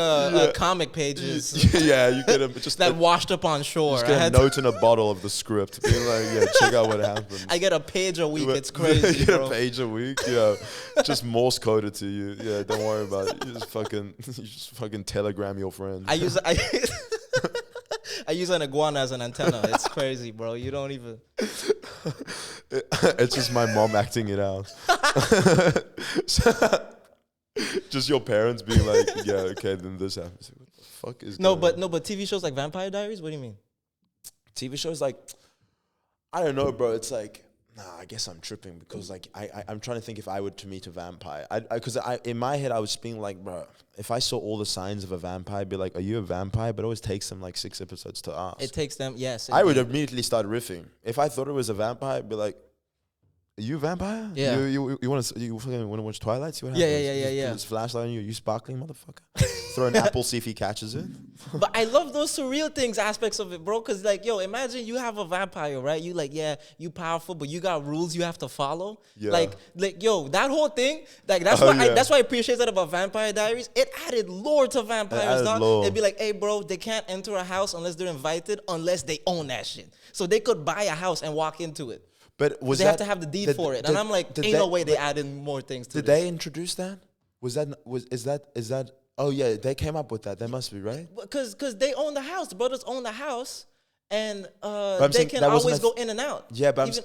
comic pages. Yeah, you get just that washed up on shore. Just get a note in a bottle of the script, being like, yeah, check out what happens. I get a page a week. It's crazy. You get a page a week. Yeah, just Morse coded to you. Yeah, don't worry about it. You just fucking telegram your friend. I use an iguana as an antenna. It's crazy, bro. You don't even. It's just my mom acting it out. Just your parents being like, yeah, okay, then this happens. What the fuck is no, but TV shows like Vampire Diaries. What do you mean? TV shows like, I don't know, bro. It's like, nah, I guess I'm tripping because like I'm trying to think if I were to meet a vampire. Because in my head I was being like, bro, if I saw all the signs of a vampire, I'd be like, are you a vampire? But it always takes them like 6 episodes to ask. It takes them, yes. I would immediately start riffing. If I thought it was a vampire, I'd be like, are you a vampire? Yeah. You want to watch Twilight? See what happens? Yeah. Just flashlight on you. You sparkling, motherfucker. Throw an apple, see if he catches it. But I love those surreal things, aspects of it, bro. Because, like, yo, imagine you have a vampire, right? You like, yeah, you powerful, but you got rules you have to follow. Yeah. Like, yo, that whole thing, like, that's why I appreciate that about Vampire Diaries. It added lore to vampires, dog. It'd be like, hey, bro, they can't enter a house unless they're invited, unless they own that shit. So they could buy a house and walk into it. But they have to have the deed for it, and I'm like, ain't no way they added more things to Did they introduce that? Is that? Oh yeah, they came up with that. They must be right. Because they own the house. The brothers own the house, and they can always go in and out. Yeah, but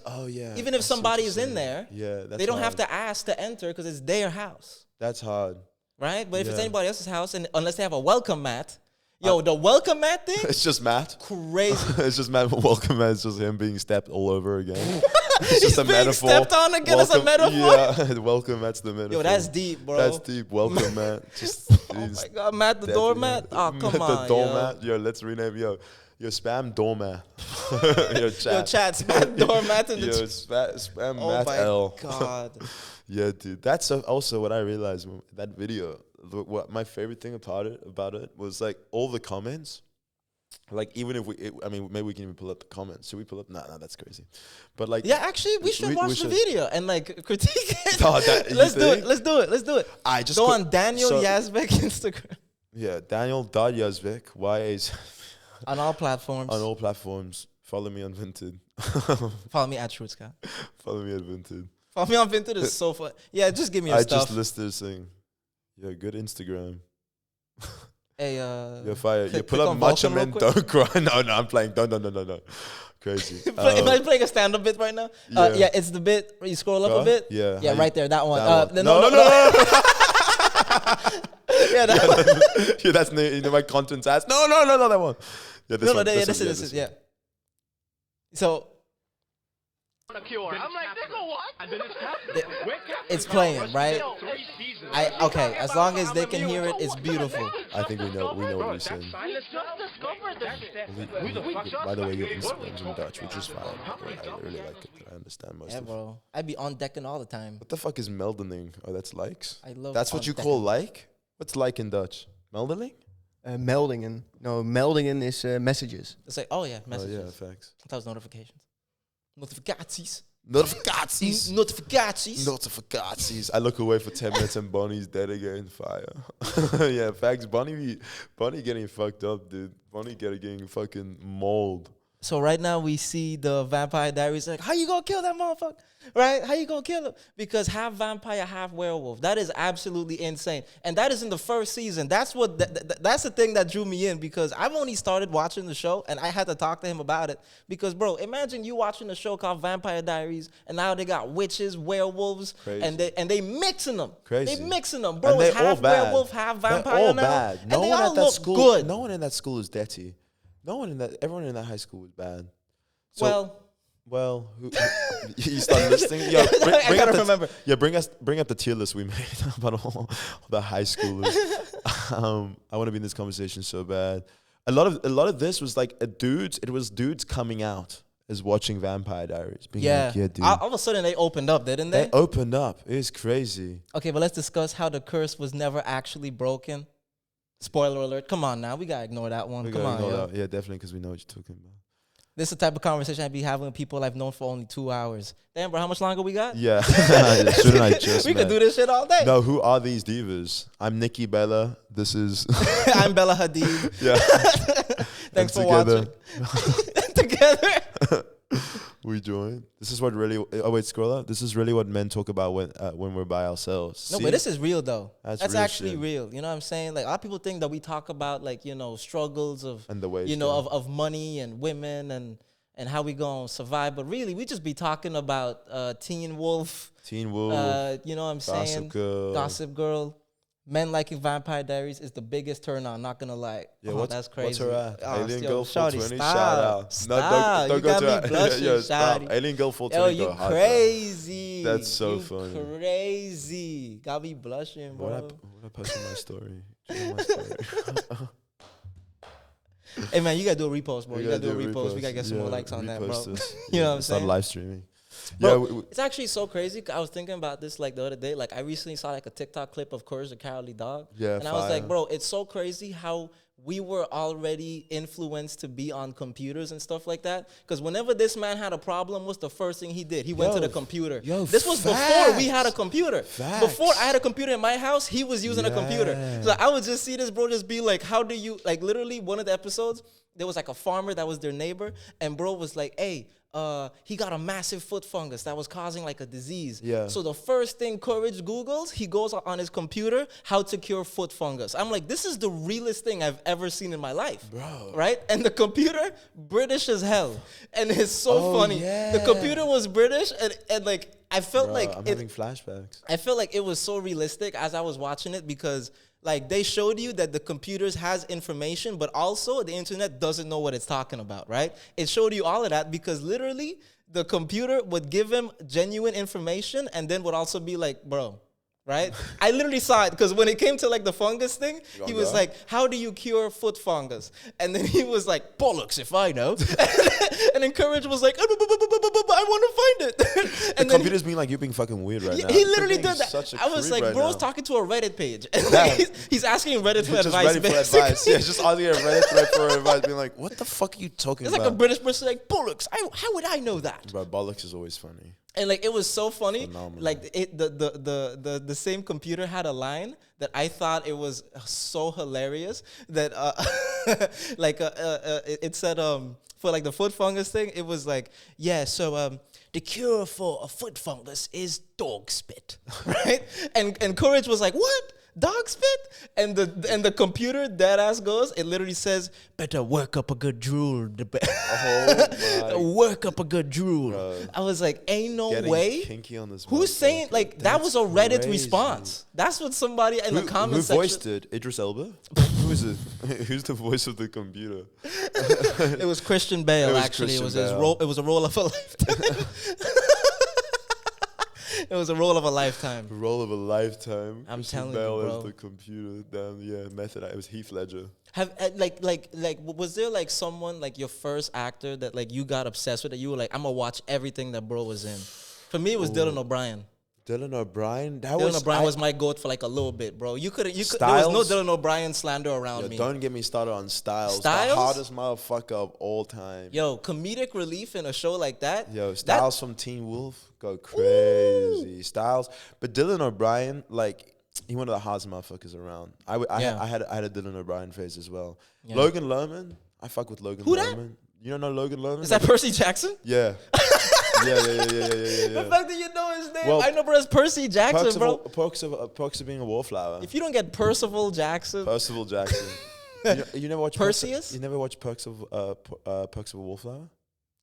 even if somebody is in there, they don't have to ask to enter because it's their house. That's hard, right? But if it's anybody else's house, and unless they have a welcome mat. Yo, the welcome mat thing? It's just Matt. Crazy. It's just Matt. Welcome mat. It's just him being stepped all over again. It's just a metaphor. Stepped on again as a metaphor? Yeah, welcome mat's the metaphor. Yo, that's deep, bro. That's deep. Welcome mat. Just, oh my God, Matt the doormat? Oh, come on, the doormat. Yo, let's rename, yo, spam doormat. Yo, chat, spam doormat in the spam Matt L. Oh my God. Yeah, dude. That's also what I realized when that video. What my favorite thing about it was like all the comments. Like even if maybe we can even pull up the comments. Should we pull up? Nah, that's crazy. But like, yeah, actually, we should watch the video and like critique it. Let's do it. I just go on Daniel Yazbek Instagram. Yeah, Daniel.Yazbek. YA's on all platforms. On all platforms. Follow me on Vinted. Follow me at Truthscott. Follow me at Vinted. Follow me on Vinted is so fun. Yeah, just give me your stuff. I just listed this thing. Yeah, good Instagram. Hey, you're fire. You pull up Macho Men, don't cry. No, I'm playing. No. Crazy. Am I playing a stand-up bit right now? Yeah, it's the bit where you scroll up a bit. Yeah. Yeah, right there. That one. No. Yeah, that one. Yeah, that's my content's ass. No, that one. Yeah, this one. This is. Yeah. So, I'm like, nigga, what? And then It's playing, right? Okay, as long as they can hear it, it's beautiful. I think we know what we're saying. By the way, your Instagram's in Dutch, which is fine. I really like it. I understand most of it. Bro. I be on decking all the time. What the fuck is meldening? Oh, that's likes? I love That's what you call like? What's like in Dutch? Meldening? Meldingen. No, meldingen is messages. It's like, oh yeah, messages. Oh yeah, facts. That was notifications. Notificaties. Notificaties. Notificaties. I look away for 10 minutes and Bonnie's dead again. Fire. Yeah, facts. Bonnie getting fucked up, dude. Bonnie getting fucking mauled. So right now we see the Vampire Diaries like, how you gonna kill that motherfucker? Right? How you gonna kill him? Because half vampire, half werewolf. That is absolutely insane. And that is in the first season. That's what that's the thing that drew me in, because I've only started watching the show and I had to talk to him about it. Because bro, imagine you watching a show called Vampire Diaries and now they got witches, werewolves, and they mixing them. Crazy. They mixing them. Bro, it's half werewolf, half vampire. They're all now. Bad. And they all look good. No one in that school is dirty. Everyone in that high school was bad. So, you start listing. Yeah, bring up the tier list we made about all the high schoolers. I want to be in this conversation so bad. A lot of this was like dudes. It was dudes coming out as watching Vampire Diaries. Being like, yeah, dude. All of a sudden they opened up, didn't they? They opened up. It was crazy. Okay, but let's discuss how the curse was never actually broken. Spoiler alert. Come on now. We got to ignore that one. Come on, yo. Yeah, definitely, because we know what you're talking about. This is the type of conversation I'd be having with people I've known for only 2 hours. Damn, bro, how much longer we got? Yeah. Shouldn't I just, We could do this shit all day. No, who are these divas? I'm Nikki Bella. This is... I'm Bella Hadid. Yeah. Thanks for watching. Together. We join. This is what really... Oh, wait, scroll up. This is really what men talk about when we're by ourselves. No, but this is real, though. That's real actually shit. real. You know what I'm saying? Like, a lot of people think that we talk about, like, you know, struggles of... And the ways, you know, of money and women and how we gonna survive. But really, we just be talking about Teen Wolf. You know what I'm saying? Gossip Girl. Men liking Vampire Diaries is the biggest turn on, not gonna lie. Yeah, that's crazy. What's her at? Alien Girl 420, shout out. Stop. No, don't go to blushing, stop. Alien Girl 420. Yo, you crazy. That's so funny. Crazy. Got me blushing, bro. What I post on my story? My story. Hey, man, you gotta do a repost, bro. You gotta do a repost. We gotta get some more likes on that, bro. You know what I'm saying? Start live streaming. Bro, yeah, it's actually so crazy. I was thinking about this like the other day. Like I recently saw like a TikTok clip of Courage the Cowardly Dog. Yeah, and I was like, bro, it's so crazy how we were already influenced to be on computers and stuff like that. Because whenever this man had a problem, what's the first thing he did? He went to the computer. This was before we had a computer. Before I had a computer in my house, he was using a computer. So I would just see this bro just be like, how do you, like literally one of the episodes, there was like a farmer that was their neighbor, and bro was like, hey, he got a massive foot fungus that was causing like a disease. Yeah. So the first thing Courage Googles, he goes on his computer, how to cure foot fungus. I'm like, this is the realest thing I've ever seen in my life. Bro. Right? And the computer, British as hell. And it's so funny. Yeah. The computer was British and like, I felt like I'm having flashbacks. I felt like it was so realistic as I was watching it, because like they showed you that the computers has information, but also the internet doesn't know what it's talking about, right? It showed you all of that because literally the computer would give him genuine information and then would also be like, bro, right? I literally saw it because when it came to like the fungus thing, he was like, how do you cure foot fungus? And then he was like, bollocks if I know. And then Courage was like, I want to find it. And the computer's being like, you're being fucking weird right now. He literally did that. I was like, bro's talking to a Reddit page. And he's asking Reddit for advice. Yeah, just asking a Reddit thread for advice, being like, what the fuck are you talking about? It's like a British person like, bollocks, how would I know that? Bro, bollocks is always funny. And like it was so funny. Phenomenal. Like the same computer had a line that I thought it was so hilarious that it said for like the foot fungus thing, it was like, yeah, so the cure for a foot fungus is dog spit. Right? And Courage was like, what? Dog spit? And the computer dead ass goes, it literally says, better work up a good drool. Work up a good drool. Bro. I was like, ain't no way. Kinky on this who's saying, like, that was a Reddit response. That's what somebody in the comments section. Who voiced it? Idris Elba? Who is it? Who's the voice of the computer? It was Christian Bale, actually. It was a role of a lifetime. It was a role of a lifetime. Role of a lifetime. I'm Christian telling you, Bale bro. as the computer. Damn, yeah, method. It was Heath Ledger. Have was there like someone like your first actor that like you got obsessed with that you were like, I'm gonna watch everything that bro was in? For me, it was Dylan O'Brien. Dylan O'Brien. Dylan O'Brien was my goat for like a little bit, bro. There was no Dylan O'Brien slander around me. Don't get me started on Styles. Styles? The hardest motherfucker of all time. Yo, comedic relief in a show like that. Yo, Styles from Teen Wolf go crazy. Ooh. Styles, but Dylan O'Brien, like he one of the hardest motherfuckers around. I had a Dylan O'Brien phase as well. Yeah. Logan Lerman, I fuck with Logan Lerman. That? You don't know Logan Lerman? Is that Percy Jackson? Yeah. Yeah. The fact that you know his name, well, I know, bro, it's Percy Jackson, bro. Perks of being a wallflower. If you don't get Percival Jackson. You never watch Perseus? You never watch Perks of a Wallflower?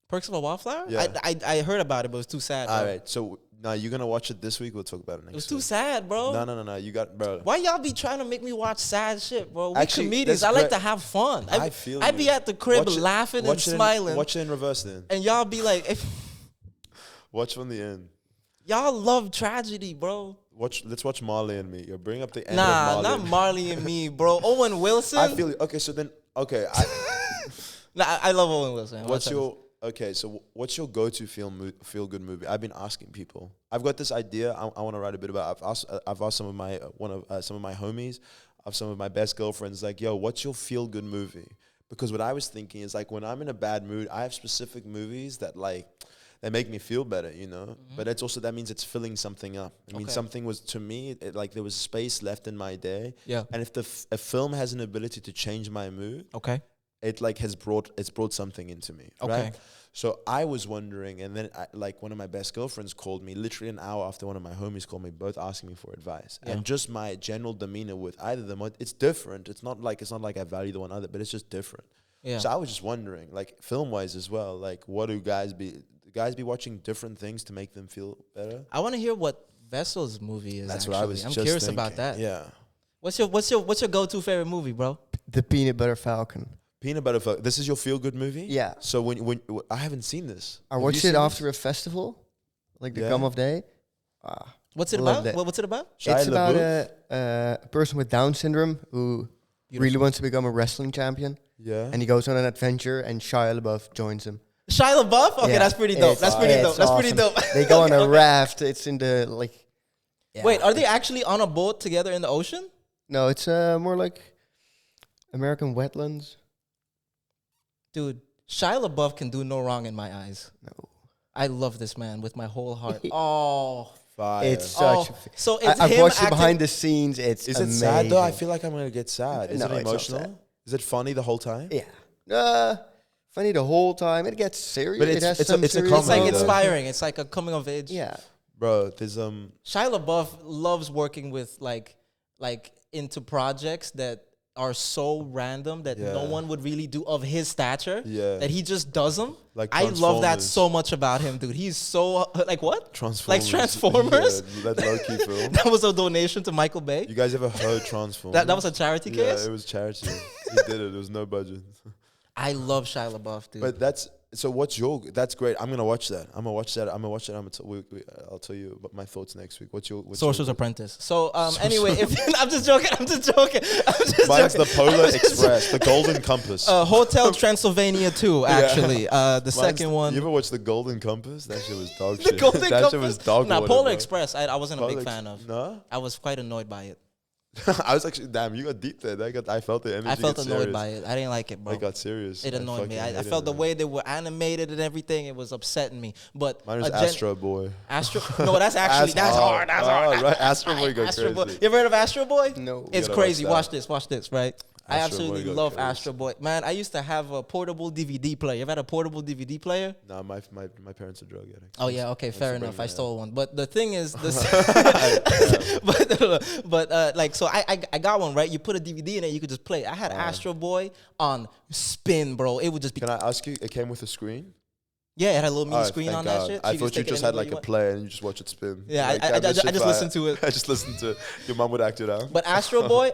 Perks of a Wallflower? Yeah. I heard about it, but it was too sad, bro. All right, so now you're going to watch it this week. We'll talk about it next week. It was too sad, bro. No. You got, bro. Why y'all be trying to make me watch sad shit, bro? We Actually, comedians. I like to have fun. I'd be at the crib laughing and smiling. Watch it in reverse then. And y'all be like... Watch from the end. Y'all love tragedy, bro. Let's watch Marley and Me. Yo, bring up the end of Marley. Nah, not Marley and Me, bro. Owen Wilson. I feel okay. So then, okay. I love Owen Wilson. What's your go-to feel good movie? I've been asking people. I've got this idea. I want to write a bit about. I've asked some of my homies, some of my best girlfriends, like, yo, what's your feel good movie? Because what I was thinking is like when I'm in a bad mood, I have specific movies that like. They make me feel better, you know. Mm-hmm. But that means it's filling something up. I mean, something was, to me, like there was space left in my day. Yeah. And if a film has an ability to change my mood, it like it's brought something into me. Okay. Right? So I was wondering, and then like one of my best girlfriends called me literally an hour after one of my homies called me, both asking me for advice. Yeah. And just my general demeanor with either of them, it's different. It's not like I value the one other, but it's just different. Yeah. So I was just wondering, like film wise as well, like what do guys be watching different things to make them feel better? I want to hear what Vessel's movie is. That's actually. what I was I'm just curious thinking. about that. Yeah. What's your go-to favorite movie, bro? The Peanut Butter Falcon. Peanut Butter Falcon. This is your feel good movie? Yeah. So when I haven't seen this. I watched it after a festival, like the Gum of Day. What's it about? What's it about? It's about a person with Down syndrome who really wants to become a wrestling champion. Yeah. And he goes on an adventure, and Shia LaBeouf joins him. Shia LaBeouf? Okay, that's pretty dope. That's pretty dope. They go on a raft. It's in the like. Yeah. Wait, are they actually on a boat together in the ocean? No, it's more like American wetlands. Dude, Shia LaBeouf can do no wrong in my eyes. No. I love this man with my whole heart. Oh. Fire. It's such. So it's I've watched it behind the scenes. Is it sad though? I feel like I'm gonna get sad. Is it emotional? Is it funny the whole time? Yeah. Funny the whole time. It gets serious. But it's like inspiring. It's like a coming of age. Yeah. Bro, there's Shia LaBeouf loves working with like into projects that are so random that no one would really do of his stature. Yeah. That he just does them. Like I love that so much about him, dude. He's so like what? Transformers. Like Transformers. Yeah, that low-key film. That was a donation to Michael Bay. You guys ever heard Transformers? that was a charity case? Yeah, it was charity. He did it. There was no budget. I love Shia LaBeouf, dude. But that's great. I'm gonna watch that. I'll tell you about my thoughts next week. What's Sorcerer's Apprentice. So anyway, I'm just joking. Mine's the Polar Express, the Golden Compass. Hotel Transylvania 2, actually. The second one. You ever watched the Golden Compass? That shit was dog shit. That shit was dog water, Polar bro. Express. I wasn't a big fan of. No, I was quite annoyed by it. I was actually, damn, you got deep there. I felt the energy. I felt annoyed by it. I didn't like it, bro. It got serious. It annoyed me. I felt the way they were animated and everything. It was upsetting me. But mine was Astro Boy. No, that's actually that's hard. That's hard. Right, Astro Boy got crazy. Boy. You ever heard of Astro Boy? No. It's crazy. Watch this. Right. I Astro absolutely love Astro Boy. Man, I used to have a portable DVD player. You ever had a portable DVD player? No, my parents are drug addicts. Oh yeah, okay, fair enough. I stole one. But the thing is this but so I got one, right? You put a DVD in it, you could just play. I had Astro Boy on spin, bro. It would just be. Can I ask you, it came with a screen? Yeah, it had a little mini screen on that shit. I thought you just had like a player and you just watch it spin. Yeah, I just listened to it. I just listened to it. Your mom would act it out. But Astro Boy,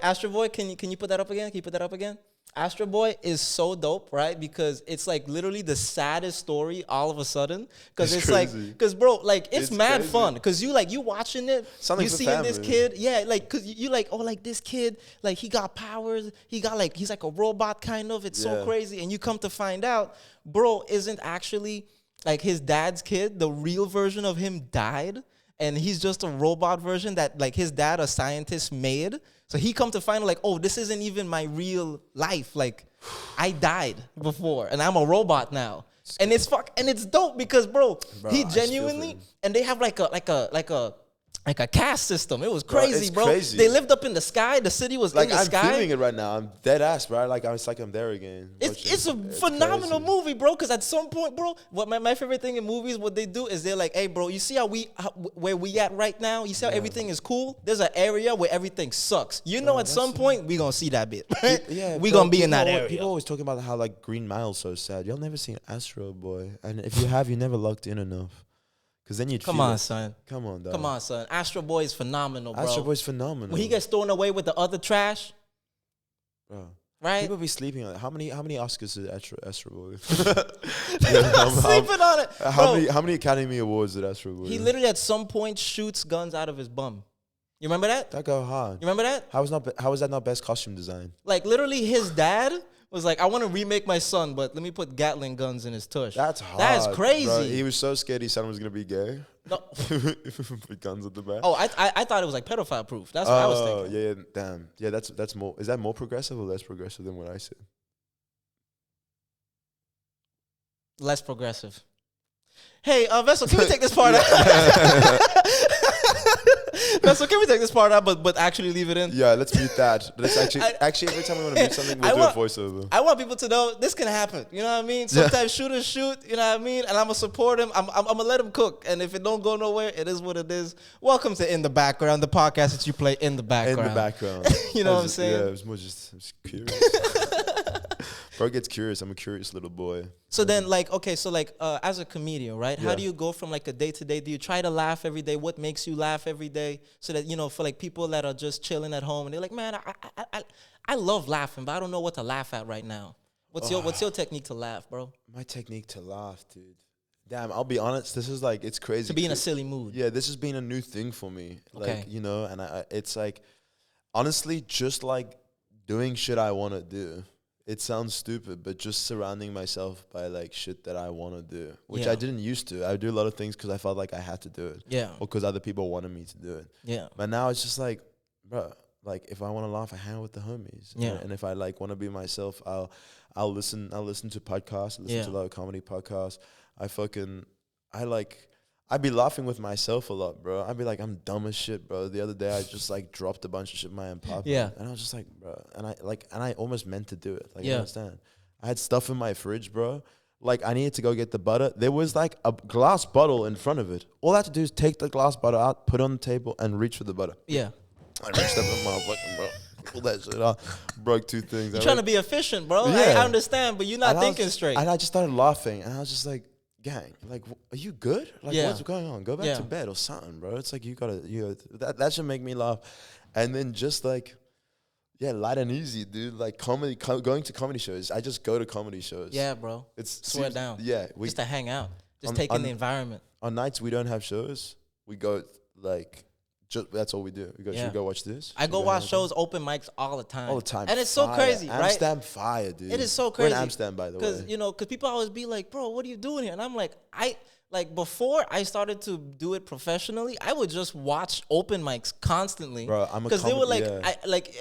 can you put that up again? Can you put that up again? Astro Boy is so dope, right? Because it's like literally the saddest story all of a sudden. Because it's like, because bro, like it's mad crazy. Fun. Because you watching it, you seeing this kid, yeah, like because you like, oh, like this kid, like he got powers, he's like a robot kind of. It's so crazy, and you come to find out, bro, isn't actually like his dad's kid. The real version of him died, and he's just a robot version that like his dad, a scientist, made. So he come to find out like, oh, this isn't even my real life. Like, I died before, and I'm a robot now. And it's dope because, bro he genuinely, and they have like a caste system. It was crazy, bro. Crazy. They lived up in the sky. The city was like in the sky. I'm feeling it right now. I'm dead ass, bro. Like it's like I'm there again. It's a phenomenal movie, bro. Because at some point, bro, what my favorite thing in movies, what they do is they're like, hey, bro, you see where we at right now? You see how everything is cool? There's an area where everything sucks. You know, at some point we gonna see that bit. Right? Yeah, we gonna be in that area. People always talking about how like Green Mile's so sad. Y'all never seen Astro Boy, and if you have, you never looked in enough. Because then you'd Come on, son. Come on, dog. Come on, son. Astro Boy is phenomenal, bro. Astro Boy's phenomenal. When he gets thrown away with the other trash, bro. Right? People be sleeping on it. How many Oscars did Astro Boy? Sleeping on it. How many Academy Awards did Astro Boy? He literally at some point shoots guns out of his bum. You remember that? That go hard. You remember that? How was that not best costume design? Like literally, his dad was like, I want to remake my son, but let me put Gatling guns in his tush. That's hard. That's crazy. Bro. He was so scared his son was gonna be gay. No. With guns at the back. Oh, I thought it was like pedophile proof. That's what I was thinking. Yeah, damn. Yeah, that's more. Is that more progressive or less progressive than what I said? Less progressive. Hey, Vessel, can we take this part out? Vessel, can we take this part out, but actually leave it in? Yeah, let's mute that. Let's actually every time we want to mute something, we'll do a voiceover. I want people to know this can happen. You know what I mean? Sometimes shooters shoot. You know what I mean? And I'm gonna support him. I'm gonna let him cook. And if it don't go nowhere, it is what it is. Welcome to In the Background, the podcast that you play in the background. In the background. You know what I'm saying? Yeah, it was more just curious. Bro gets curious. I'm a curious little boy. So then, like, okay, so like, as a comedian, right? Yeah. How do you go from like a day to day? Do you try to laugh every day? What makes you laugh every day? So that, you know, for like people that are just chilling at home and they're like, man, I love laughing, but I don't know what to laugh at right now. What's your technique to laugh, bro? My technique to laugh, dude. Damn, I'll be honest. This is like, it's crazy. To be in a silly mood. Yeah, this has been a new thing for me. Like, okay. You know, and it's like, honestly, just like doing shit I want to do. It sounds stupid, but just surrounding myself by like shit that I want to do, which I didn't used to. I would do a lot of things because I felt like I had to do it. Yeah. Or because other people wanted me to do it. Yeah. But now it's just like, bro, like if I want to laugh, I hang out with the homies. Yeah. And if I like want to be myself, I'll listen to podcasts, listen to a lot of comedy podcasts. I'd be laughing with myself a lot, bro. I'd be like, I'm dumb as shit, bro. The other day, I just like dropped a bunch of shit in my apartment. Yeah. And I was just like, bro. And I almost meant to do it. Like, you understand? I had stuff in my fridge, bro. Like, I needed to go get the butter. There was like a glass bottle in front of it. All I had to do is take the glass bottle out, put it on the table, and reach for the butter. Yeah. I reached up in my fucking, bro. Pull that shit out. Broke 2 things. You're trying to be efficient, bro. Yeah. I understand, but you're not thinking straight. And I just started laughing. And I was just like, gang, like, are you good? Like, what's going on? Go back to bed or something, bro. It's like that should make me laugh. And then just like, light and easy, dude. Like comedy, going to comedy shows. I just go to comedy shows. Yeah, bro. Swear down. Yeah, just to hang out, just take in the environment. On nights we don't have shows. We go like. That's all we do. We go, should we go watch this? I go watch shows, open mics all the time. All the time. And it's so crazy, right? Amsterdam fire, dude. It is so crazy. We're in Amsterdam, by the way. Because, you know, people always be like, bro, what are you doing here? And I'm like, before I started to do it professionally, I would just watch open mics constantly. Bro, I'm a because they were like,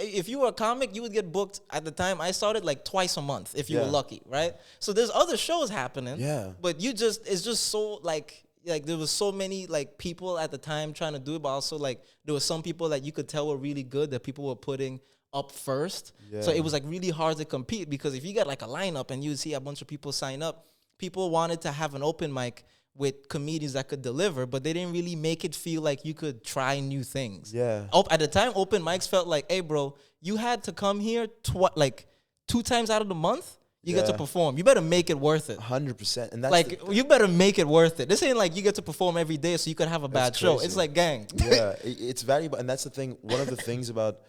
if you were a comic, you would get booked at the time. I started like twice a month if you were lucky, right? So there's other shows happening. Yeah. But it's just so like there was so many like people at the time trying to do it, but also like there were some people that you could tell were really good that people were putting up first. Yeah. So it was like really hard to compete because if you got like a lineup and you see a bunch of people sign up, people wanted to have an open mic with comedians that could deliver, but they didn't really make it feel like you could try new things. Yeah. At the time, open mics felt like, hey, bro, you had to come here 2 times out of the month. You get to perform. You better make it worth it. 100%. And that's like, you better make it worth it. This ain't like you get to perform every day so you could have a bad show. It's like, gang. Yeah, it's valuable. And that's the thing. One of the things about,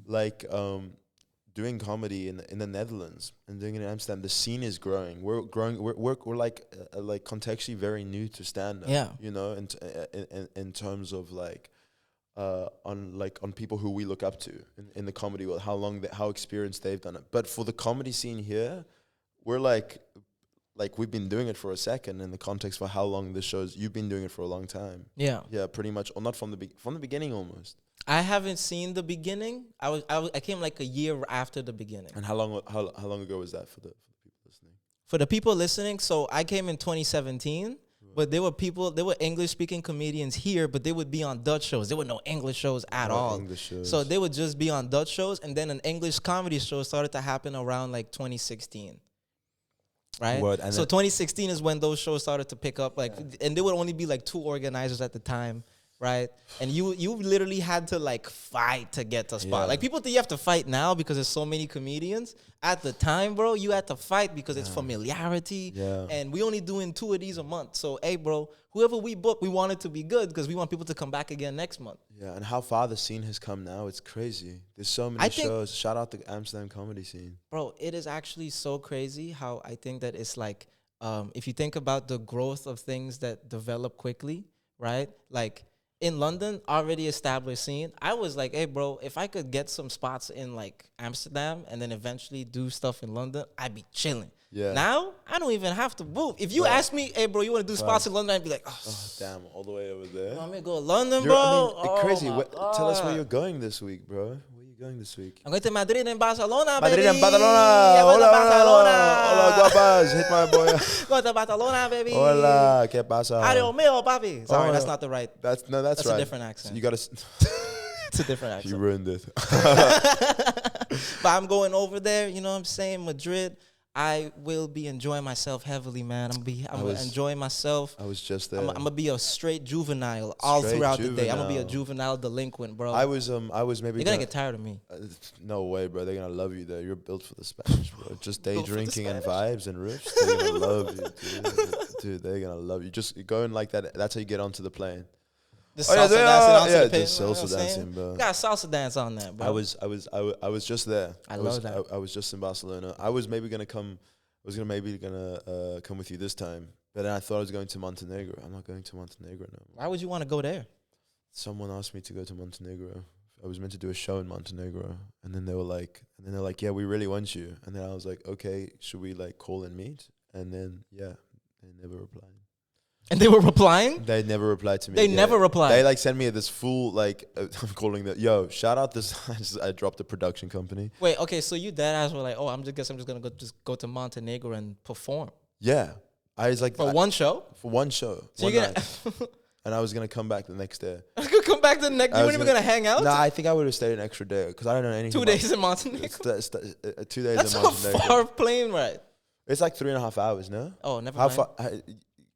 like, doing comedy in the Netherlands and doing it in Amsterdam, the scene is growing. We're growing. We're like contextually very new to stand up. Yeah. You know, in terms of like on people who we look up to in the comedy world, how experienced they've done it. But for the comedy scene here, we're like we've been doing it for a second in the context for how long this shows. You've been doing it for a long time. Yeah. Yeah, pretty much, or not from the beginning almost. I haven't seen the beginning. I came like a year after the beginning. And how long ago was that for the people listening? For the people listening, so I came in 2017, but there were English speaking comedians here, but they would be on Dutch shows. There were no English shows at all. English shows. So they would just be on Dutch shows, and then an English comedy show started to happen around like 2016. Right? So 2016 is when those shows started to pick up, and there would only be like 2 organizers at the time. Right, and you literally had to like fight to get to spot. Yeah. Like people think you have to fight now because there's so many comedians. At the time, bro, you had to fight because it's familiarity. Yeah. And we only doing 2 of these a month. So hey, bro, whoever we book, we want it to be good because we want people to come back again next month. Yeah, and how far the scene has come now, it's crazy. There's so many shows. Shout out the Amsterdam comedy scene. Bro, it is actually so crazy how I think that it's like, if you think about the growth of things that develop quickly, right? Like, in London, already established scene, I was like, hey, bro, if I could get some spots in, like, Amsterdam and then eventually do stuff in London, I'd be chilling. Yeah. Now, I don't even have to move. If you ask me, hey, bro, you want to do spots in London, I'd be like, oh, damn, all the way over there. You want me to go to London, bro? Crazy. Oh, Tell us where you're going this week, bro. Where are you going this week? I'm going to Madrid and Barcelona, Madrid baby. and Barcelona. I'm going to Barcelona. Hola, guapas. Hit my boy. Going to Barcelona, baby. Hola, ¿qué pasa? Adios mío, papi. Sorry, that's not the right. That's right. a different accent. So you gotta. It's a different accent. You ruined it. But I'm going over there, you know what I'm saying? Madrid. I will be enjoying myself heavily, man. I'm gonna enjoy myself. I was just there. I'm gonna be a straight juvenile all throughout the day. I'm gonna be a juvenile delinquent, bro. I was maybe. You're gonna get tired of me. No way, bro. They're gonna love you there. You're built for the Spanish, bro. Just day drinking and vibes and riffs. They're gonna love you, dude. They're gonna love you. Just going like that. That's how you get onto the plane. The salsa dancing onto the pavement, salsa dancing, bro. Got salsa dance on that, bro. I was just there. I love that. I was just in Barcelona. I was gonna come with you this time, but then I thought I was going to Montenegro. I'm not going to Montenegro no more. Why would you want to go there? Someone asked me to go to Montenegro. I was meant to do a show in Montenegro, and then they're like, yeah, we really want you. And then I was like, okay, should we like call and meet? And then they never replied. And they were replying? They never replied to me. They never replied. They like sent me this full like I'm calling that. Yo, shout out this. I dropped a production company. Wait, okay, so you dead ass were like, oh, I'm just gonna go to Montenegro and perform. Yeah, I was like one show. For one show. So you're gonna and I was gonna come back the next day. I could come back the next. You weren't even gonna hang out. Nah, I think I would have stayed an extra day because I don't know anything. 2 days in Montenegro. 2 days That's in Montenegro. That's a far plane ride. It's like 3.5 hours, no? Oh, never How mind. far?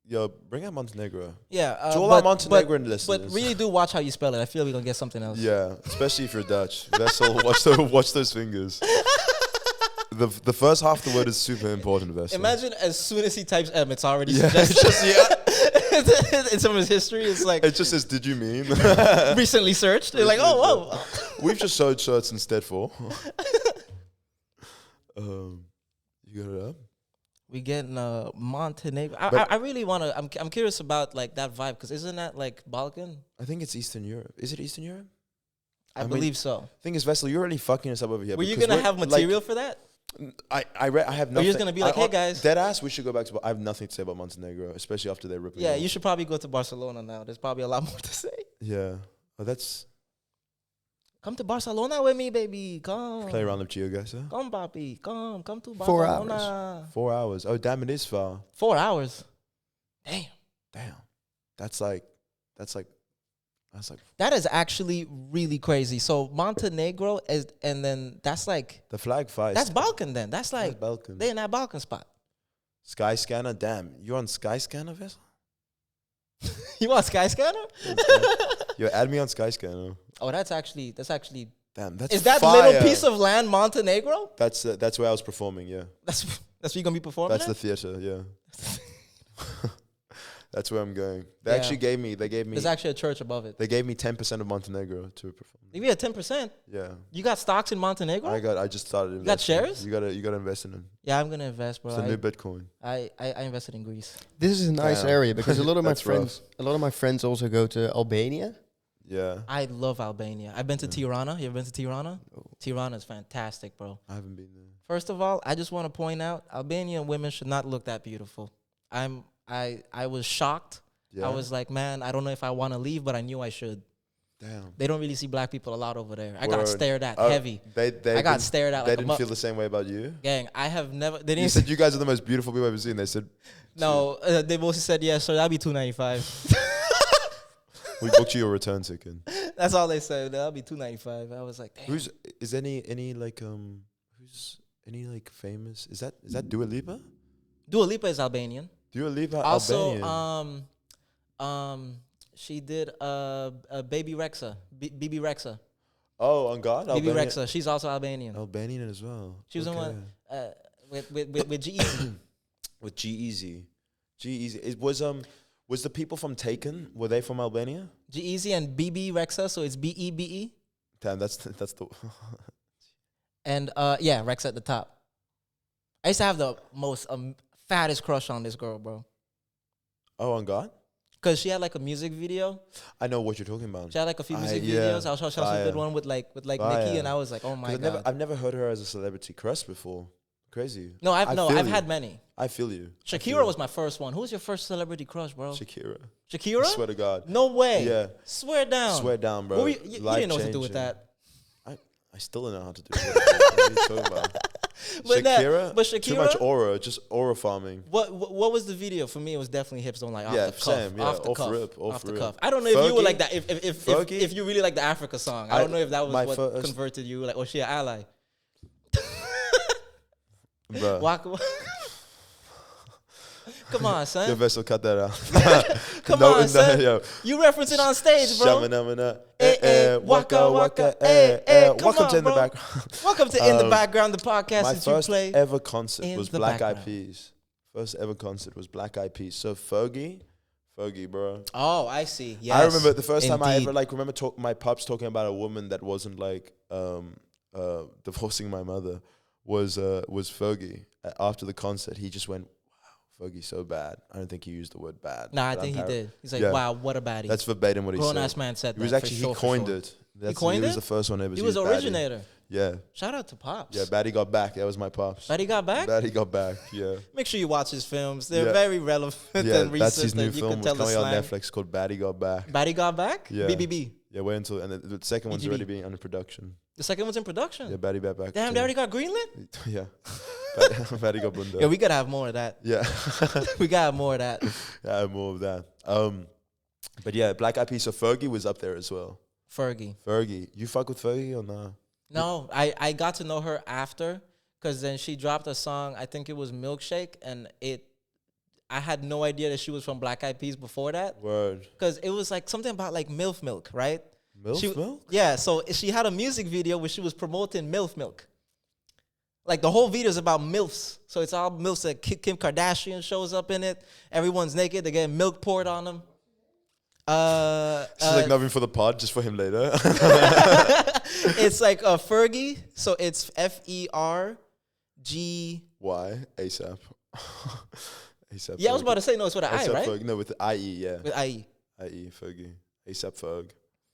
Yo, bring out Montenegro. Yeah, to all our Montenegrin listeners. But really do watch how you spell it. I feel we're gonna get something else. Yeah, especially if you're Dutch. Vessel, watch those fingers. The first half of the word is super important, Vessel. Imagine as soon as he types M, it's already suggested. In some of his history, it's like it just says, "Did you mean?" recently searched. They're like, oh, whoa. We've just sewed shirts instead for. You got it up. We getting Montenegro. I really want to. I'm curious about like that vibe because isn't that like Balkan? I think it's Eastern Europe. Is it Eastern Europe? I believe so. Thing is, Vessel, you're already fucking us up over here. Were you gonna have material for that? I have nothing. Or you're just gonna be like, hey guys, dead ass. We should go back to. I have nothing to say about Montenegro, especially after they rip. Yeah, you should probably go to Barcelona now. There's probably a lot more to say. Yeah, that's. Come to Barcelona with me, baby. Come. Play around with Gio, guys. Huh? Come, papi. Come to 4 Barcelona. hours. 4 hours. Oh, damn! It is far. 4 hours. Damn. That's like. That is actually really crazy. So Montenegro is, and then that's like The flag fight. that's Balkan. Then that's like Balkan. they in that Balkan spot. Skyscanner. Damn, you on Skyscanner, Vessel? You want Skyscanner? Yo, add me on Skyscanner. Oh, that's actually. Damn, that's Is that fire. little piece of land Montenegro? That's where I was performing. Yeah, That's where you gonna be performing. that's the theater. Yeah. That's where I'm going. They actually gave me. There's actually a church above it. They gave me 10% of Montenegro to perform. If you had 10%, Yeah. you got stocks in Montenegro? I just started investing. You got shares? You gotta invest in them. Yeah, I'm gonna invest, bro. It's a new Bitcoin. I invested in Greece. This is a nice area because a lot of my rough. friends also go to Albania. Yeah. I love Albania. I've been to Tirana. You ever been to Tirana? No. Tirana is fantastic, bro. I haven't been there. First of all, I just want to point out Albanian women should not look that beautiful. I was shocked. Yeah. I was like, man, I don't know if I want to leave, but I knew I should. Damn. They don't really see black people a lot over there. I got stared at heavy. I got stared at. They like didn't feel the same way about you. Gang, I have never. They didn't. You said you guys are the most beautiful people I've ever seen. They said no. They mostly said yes, sir. That'll be $295. we booked you a return ticket. That's all they said. That'll be $295. I was like, damn. Is any like who's any like famous? Is that Dua Lipa? Dua Lipa is Albanian. Dua Lipa also, Albanian. She did Baby Rexa, BB Rexa. Oh, on God, BB Rexa. She's also Albanian. Albanian as well. She was in one with G-Eazy. With G-Eazy. G-Eazy. It was the people from Taken? Were they from Albania? G-Eazy and BB Rexa, so it's BEBE. Damn, that's the. And yeah, Rexa at the top. I used to have the most fattest crush on this girl, bro. Oh, on God. Cause she had like a music video. I know what you're talking about. She had like a few music videos. I did one with Nicki, and I was like, oh my God. I've never heard her as a celebrity crush before. Crazy. No, I've had many. I feel you. Shakira was my first one. Who was your first celebrity crush, bro? Shakira. Shakira? I swear to God. No way. Yeah. Swear down. Swear down, bro. You didn't know what to do with that. I still don't know how to do it. What are you talking about? Shakira, too much aura, just aura farming. What was the video? For me, it was definitely Hips Don't Lie. Off the cuff. Same, off the cuff. I don't know Fergie? if you were like that. If you really like the Africa song, I don't know if that was what converted you. Like, oh, she an ally. Bro. Come on, son. Your vessel, cut that out. Come on, son. You reference it on stage, bro. Waka waka. Welcome to In the Background. Welcome to In the Background, the podcast that you play. My first ever concert was Black Eyed Peas. First ever concert was Black Eyed Peas. So Fergie, bro. Oh, I see. Yes. I remember the first time I ever remember my pops talking about a woman that wasn't like divorcing my mother was Fergie. After the concert, he just went, Fergie's so bad. I don't think he used the word bad. Nah, I think he did. He's like, wow, what a baddie. That's verbatim what he said. Grown-ass man said that. He was actually, he coined it. He coined it? He was the first one ever. He was the originator. Yeah. Shout out to Pops. Yeah, Baddie got back. That was my Pops. Baddie got back? Baddie got back, yeah. Make sure you watch his films. They're very relevant and recent. That's his new film. It's coming on Netflix called Baddie Got Back. Baddie Got Back? Yeah. BBB. Yeah, wait until, and the second one's already being under production. The second one's in production? Yeah, Baddie Back. Damn, they already got greenlit? Yeah. Baddie got bunda. Yeah, we gotta have more of that. Yeah. We gotta have more of that. Yeah, more of that. But yeah, Black Eyed Peas. So Fergie was up there as well. Fergie. You fuck with Fergie or nah? No, I got to know her after, because then she dropped a song, I think it was Milkshake, and I had no idea that she was from Black Eyed Peas before that. Word. Because it was like something about like MILF Milk, right? MILF Milk? Yeah, so she had a music video where she was promoting MILF Milk. Like the whole video is about MILFs. So it's all MILFs. Like Kim Kardashian shows up in it. Everyone's naked. They get milk poured on them. She's like nothing for the pod, just for him later. It's like Fergie. So it's FERGY ASAP. ASAP. Yeah, I was about to say no. It's with an I, right? Ferg. No, with the IE. Yeah. With IE. IE Fergie. ASAP Ferg.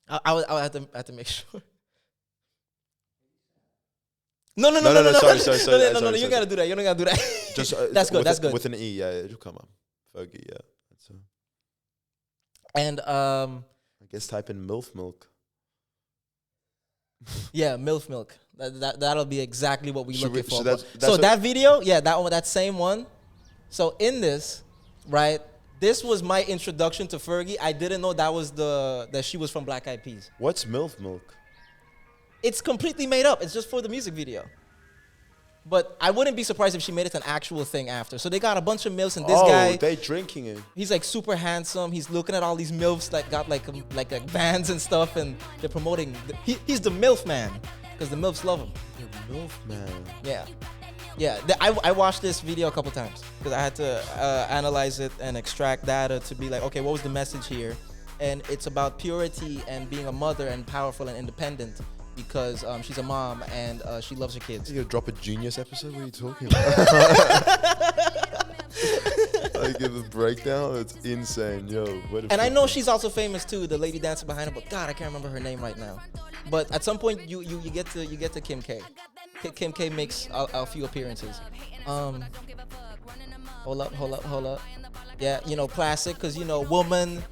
I would have to make sure. No. Sorry. You gotta do that. You don't gotta do that. Just that's good. That's good. With an E, yeah, it'll come up. Fergie, yeah. And I guess type in MILF Milk. Yeah, MILF Milk. That'll be exactly what we're looking for. So that video, yeah, that same one. So in this, right, this was my introduction to Fergie. I didn't know that she was from Black Eyed Peas. What's MILF Milk? It's completely made up. It's just for the music video. But I wouldn't be surprised if she made it an actual thing after. So they got a bunch of MILFs, and this guy... Oh, they drinking it. He's like super handsome. He's looking at all these MILFs that got like bands and stuff, and they're promoting... He's the MILF man, because the MILFs love him. The MILF man. Yeah. Yeah, I watched this video a couple times because I had to analyze it and extract data to be like, okay, what was the message here? And it's about purity and being a mother and powerful and independent because she's a mom and she loves her kids. You drop a Genius episode? What are you talking about? I give a breakdown. It's insane, yo. And I know she's also famous too, the lady dancing behind her. But God, I can't remember her name right now. But at some point, you get to Kim K. Kim K makes a few appearances. Hold up. Yeah, classic because woman,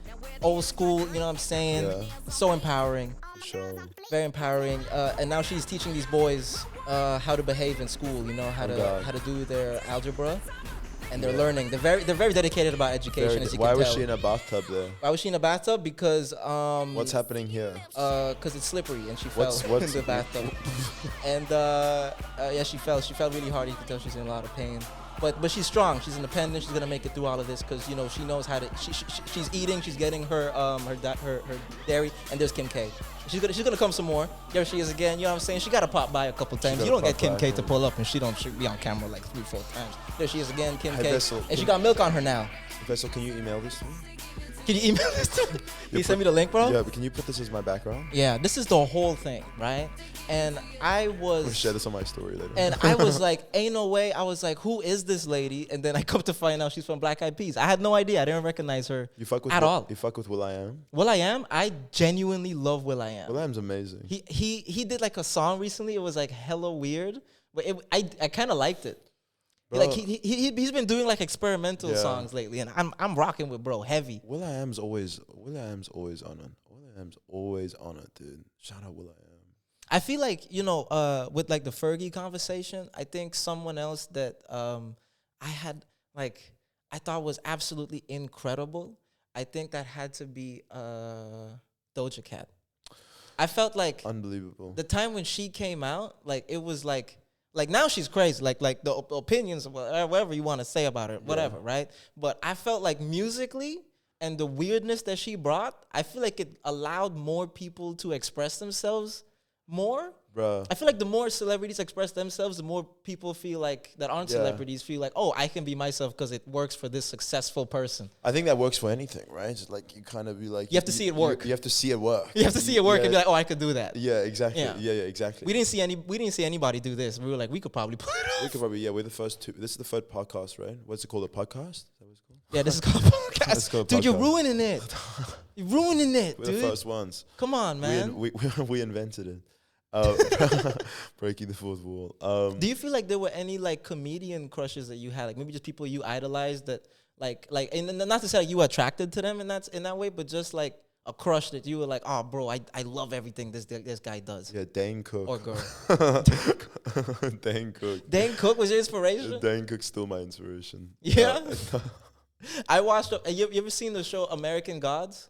old school. You know what I'm saying? Yeah. So empowering. Sure. Very empowering. And now she's teaching these boys how to behave in school. How to do their algebra. And they're learning. They're very dedicated about education, as you can tell. Why was she in a bathtub there? Why was she in a bathtub? Because what's happening here? Because it's slippery and she fell in the bathtub. And yeah, she fell. She fell really hard. You can tell she's in a lot of pain. But she's strong. She's independent. She's gonna make it through all of this because she knows how to. She's eating. She's getting her dairy. And there's Kim K. She's gonna come some more. There she is again. You know what I'm saying? She gotta pop by a couple times. You don't get Kim K to pull up and she don't be on camera like 3-4 times. There she is again, Kim K. Vessel, and she got milk on her now. Vessel, can you email this to me? Can you email this to me? Can you send me the link, bro? Yeah, but can you put this as my background? Yeah, this is the whole thing, right? And We'll share this on my story later. And I was like, ain't no way. I was like, who is this lady? And then I come to find out she's from Black Eyed Peas. I had no idea. I didn't recognize her at all. You fuck with Will.i.am? Will.i.am? I genuinely love Will.i.am. Will.i.am's amazing. He did like a song recently. It was like hella weird, but I kind of liked it. Bro. Like he's been doing like experimental songs lately, and I'm rocking with bro heavy. Will.i.am's always on it. William's always on it, dude. Shout out Will.i.am. I feel like, with like the Fergie conversation, I think someone else that I thought was absolutely incredible, I think that had to be Doja Cat. I felt like unbelievable. The time when she came out, like it was like now she's crazy, like the opinions, whatever you want to say about her, whatever, right? But I felt like musically and the weirdness that she brought, I feel like it allowed more people to express themselves more. Bruh. I feel like the more celebrities express themselves, the more people feel like that aren't celebrities feel like, oh, I can be myself because it works for this successful person. I think that works for anything, right? It's like you kind of be like... You have to see it work. You have to see it work. You have to see it work and be like, oh, I could do that. Yeah, exactly. Yeah, exactly. We didn't see anybody do this. We were like, we could probably pull it off. We could probably, we're the first two. This is the third podcast, right? What's it called? A podcast? Is that what it's called? Yeah, this is called a podcast. Dude, you're ruining it. You're ruining it, We're dude. the first ones. Come on, man. We invented it. Breaking the fourth wall. Do you feel like there were any like comedian crushes that you had, like maybe just people you idolized that like and not to say like you were attracted to them in that way, but just like a crush that you were like, oh bro, I love everything this guy does. Yeah, Dane Cook or girl. Dane Cook. Dane Cook was your inspiration. Dane Cook's still my inspiration. Yeah. I watched. You ever seen the show American Gods?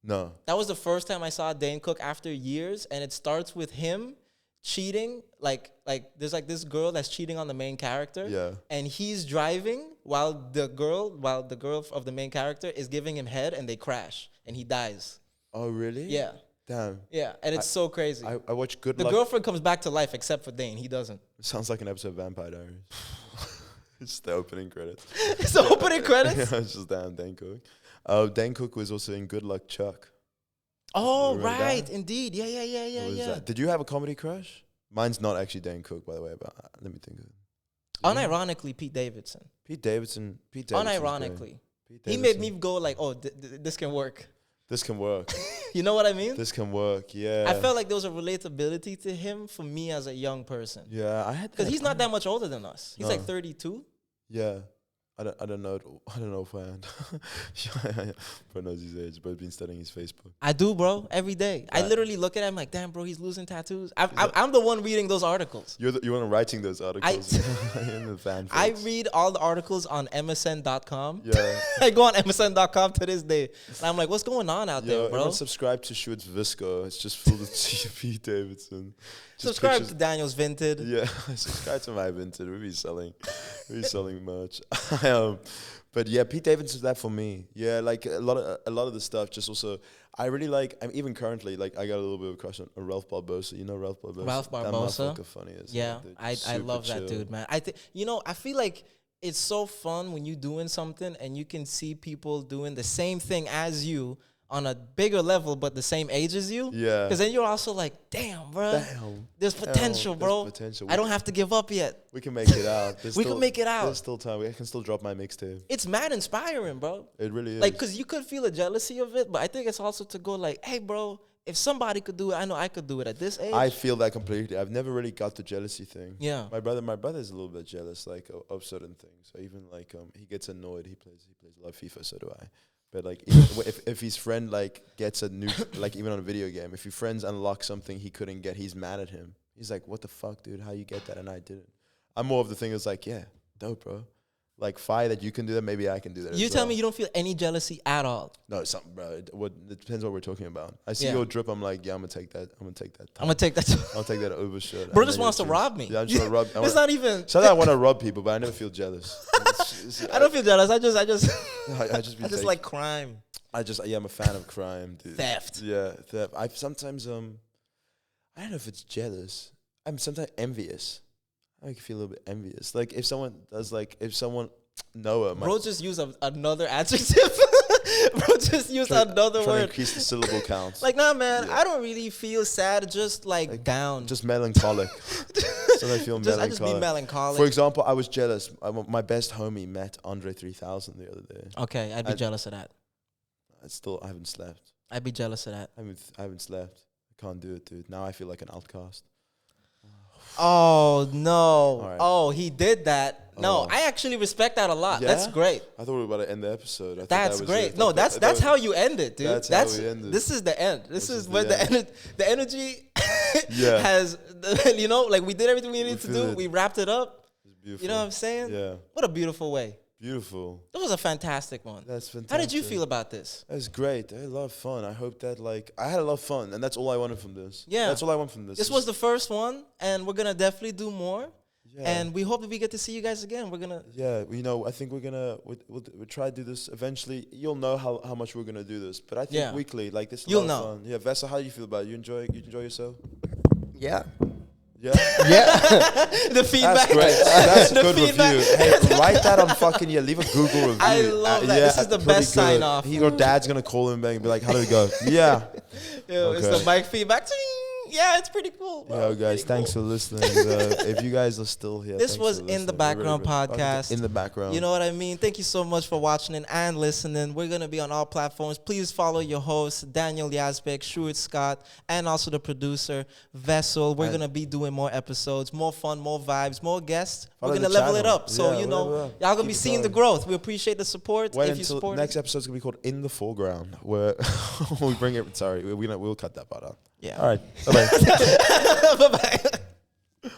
No. That was the first time I saw Dane Cook after years, and it starts with him cheating. Like there's like this girl that's cheating on the main character. Yeah. And he's driving while the girl of the main character is giving him head, and they crash, and he dies. Oh really? Yeah. Damn. Yeah, and it's so crazy. I watched Good Luck. The girlfriend comes back to life except for Dane. He doesn't. It sounds like an episode of Vampire Diaries. It's the opening credits. It's the opening credits? Yeah, it's just damn Dane Cook. Dane Cook was also in Good Luck Chuck. Oh, right. That? Indeed. Yeah. That? Did you have a comedy crush? Mine's not actually Dane Cook, by the way, but let me think of it. Unironically, Pete Davidson. Unironically. He made me go like, oh, this can work. This can work. You know what I mean? This can work, yeah. I felt like there was a relatability to him for me as a young person. Yeah, I had... Because he's not that much older than us. He's like 32. Yeah. I don't know if I Bro knows his age, but I've been studying his Facebook. I do, bro, every day. I literally look at him like, damn, bro, he's losing tattoos. I'm the one reading those articles. You're the one writing those articles. I read all the articles on MSN.com. Yeah. I go on MSN.com to this day. And I'm like, what's going on out there, bro? Everyone subscribe to Schwartz Visco. It's just full of Pete Davidson. Subscribe to Daniel's Vinted. Yeah, subscribe to my Vinted. We'll be selling merch. But yeah, Pete Davidson's that for me. Yeah, like a lot of the stuff. Just also, I really like. I'm even currently like I got a little bit of a crush on Ralph Barbosa. You know Ralph Barbosa. Ralph That Barbosa. motherfucker funny as Yeah, hell, dude. I love Super that chill. dude, man. I think I feel like it's so fun when you're doing something and you can see people doing the same thing as you on a bigger level, but the same age as you. Yeah. Because then you're also like, damn, bro. Damn. There's potential, bro. There's potential. I don't have to give up yet. We can make it out. We can make it out. There's still time. I can still drop my mixtape. It's mad inspiring, bro. It really is. Like, because you could feel a jealousy of it, but I think it's also to go like, hey, bro, if somebody could do it, I know I could do it at this age. I feel that completely. I've never really got the jealousy thing. Yeah. My brother's a little bit jealous, like of certain things. So even like he gets annoyed. He plays a lot of FIFA. So do I. But like even if his friend like gets a new like even on a video game, if your friends unlock something he couldn't get, he's mad at him. He's like, "What the fuck, dude? How you get that and I didn't?" I'm more of the thing that's like, "Yeah, dope, bro. Like fire that you can do that. Maybe I can do that." You as tell well. me you don't feel any jealousy at all. No, something, bro. It depends what we're talking about. I see Yeah. your drip. I'm like, yeah, I'm gonna take that. I'm gonna take that. I'm gonna take that. I'll take that over shit. Bro just wants to rob me. Yeah, I'm just gonna rob. It's not even. Sometimes I want to rob people, but I never feel jealous. I don't feel jealous. I just I just I just like crime. Yeah, I'm a fan of crime, dude. Theft. Yeah, theft. I sometimes I don't know if it's jealous. I'm sometimes envious. I feel a little bit envious. Like if someone Noah, Bro just use another adjective. Bro just use another trying to word. increase the syllable count. Like, nah, man, Yeah. I don't really feel sad, just like down. Just melancholic. So I feel I melancholic. just be melancholic. For example, I was jealous. My best homie met Andre 3000 the other day. Okay, I'd be jealous of that. I haven't slept. I'd be jealous of that. I haven't slept. I can't do it, dude. Now I feel like an outcast. Oh no! Right. Oh, he did that. No, Oh. I actually respect that a lot. Yeah? That's great. I thought we were about to end the episode. I thought That's that was great. it. No, I thought- that's how you end it, dude. That's how we end it. This is the end. This This is is when the end. the energy Yeah. has, like we did everything we needed to feel do. it. We wrapped it up. It's beautiful. You know what I'm saying? Yeah. What a beautiful way. Beautiful. That was a fantastic one. That's fantastic. How did you feel about this? It was great. I had a lot of fun. I hope that I had a lot of fun, and that's all I wanted from this. Yeah. That's all I want from this. This was the first one, and we're gonna definitely do more. Yeah. And we hope that we get to see you guys again. We're gonna. Yeah, I think we'll try to do this eventually. You'll know how much we're gonna do this, but I think weekly, like this. Is You'll a lot of know. fun. Yeah, Vessa, how do you feel about it? You enjoy yourself? Yeah. Yeah, The feedback. that's great. That's a The good feedback. review. Hey, write that on fucking Leave a Google review. I love that. This is the pretty best good. sign off. Your dad's gonna call him back and be like, "How did it go?" Yeah. Yo, It's Okay. the mic feedback. Ting. Yeah, it's pretty cool. Bro. Yo, It's guys, pretty thanks cool. for listening. If you guys are still here, This thanks was for In the listening. Background Really, podcast. In the background. You know what I mean? Thank you so much for watching and listening. We're going to be on all platforms. Please follow your host, Daniel Yazbek, Stuart Scott, and also the producer, Vessel. We're going to be doing more episodes, more fun, more vibes, more guests. Follow We're going to the level it channel. up. So, Yeah, you level know, up. y'all going to Keep be it seeing the going. growth. We appreciate the support. Wait if you until support next it. episode's gonna be called In the Foreground, where we bring it. Sorry, we'll cut that part out. Yeah. All right. Bye bye. Bye-bye.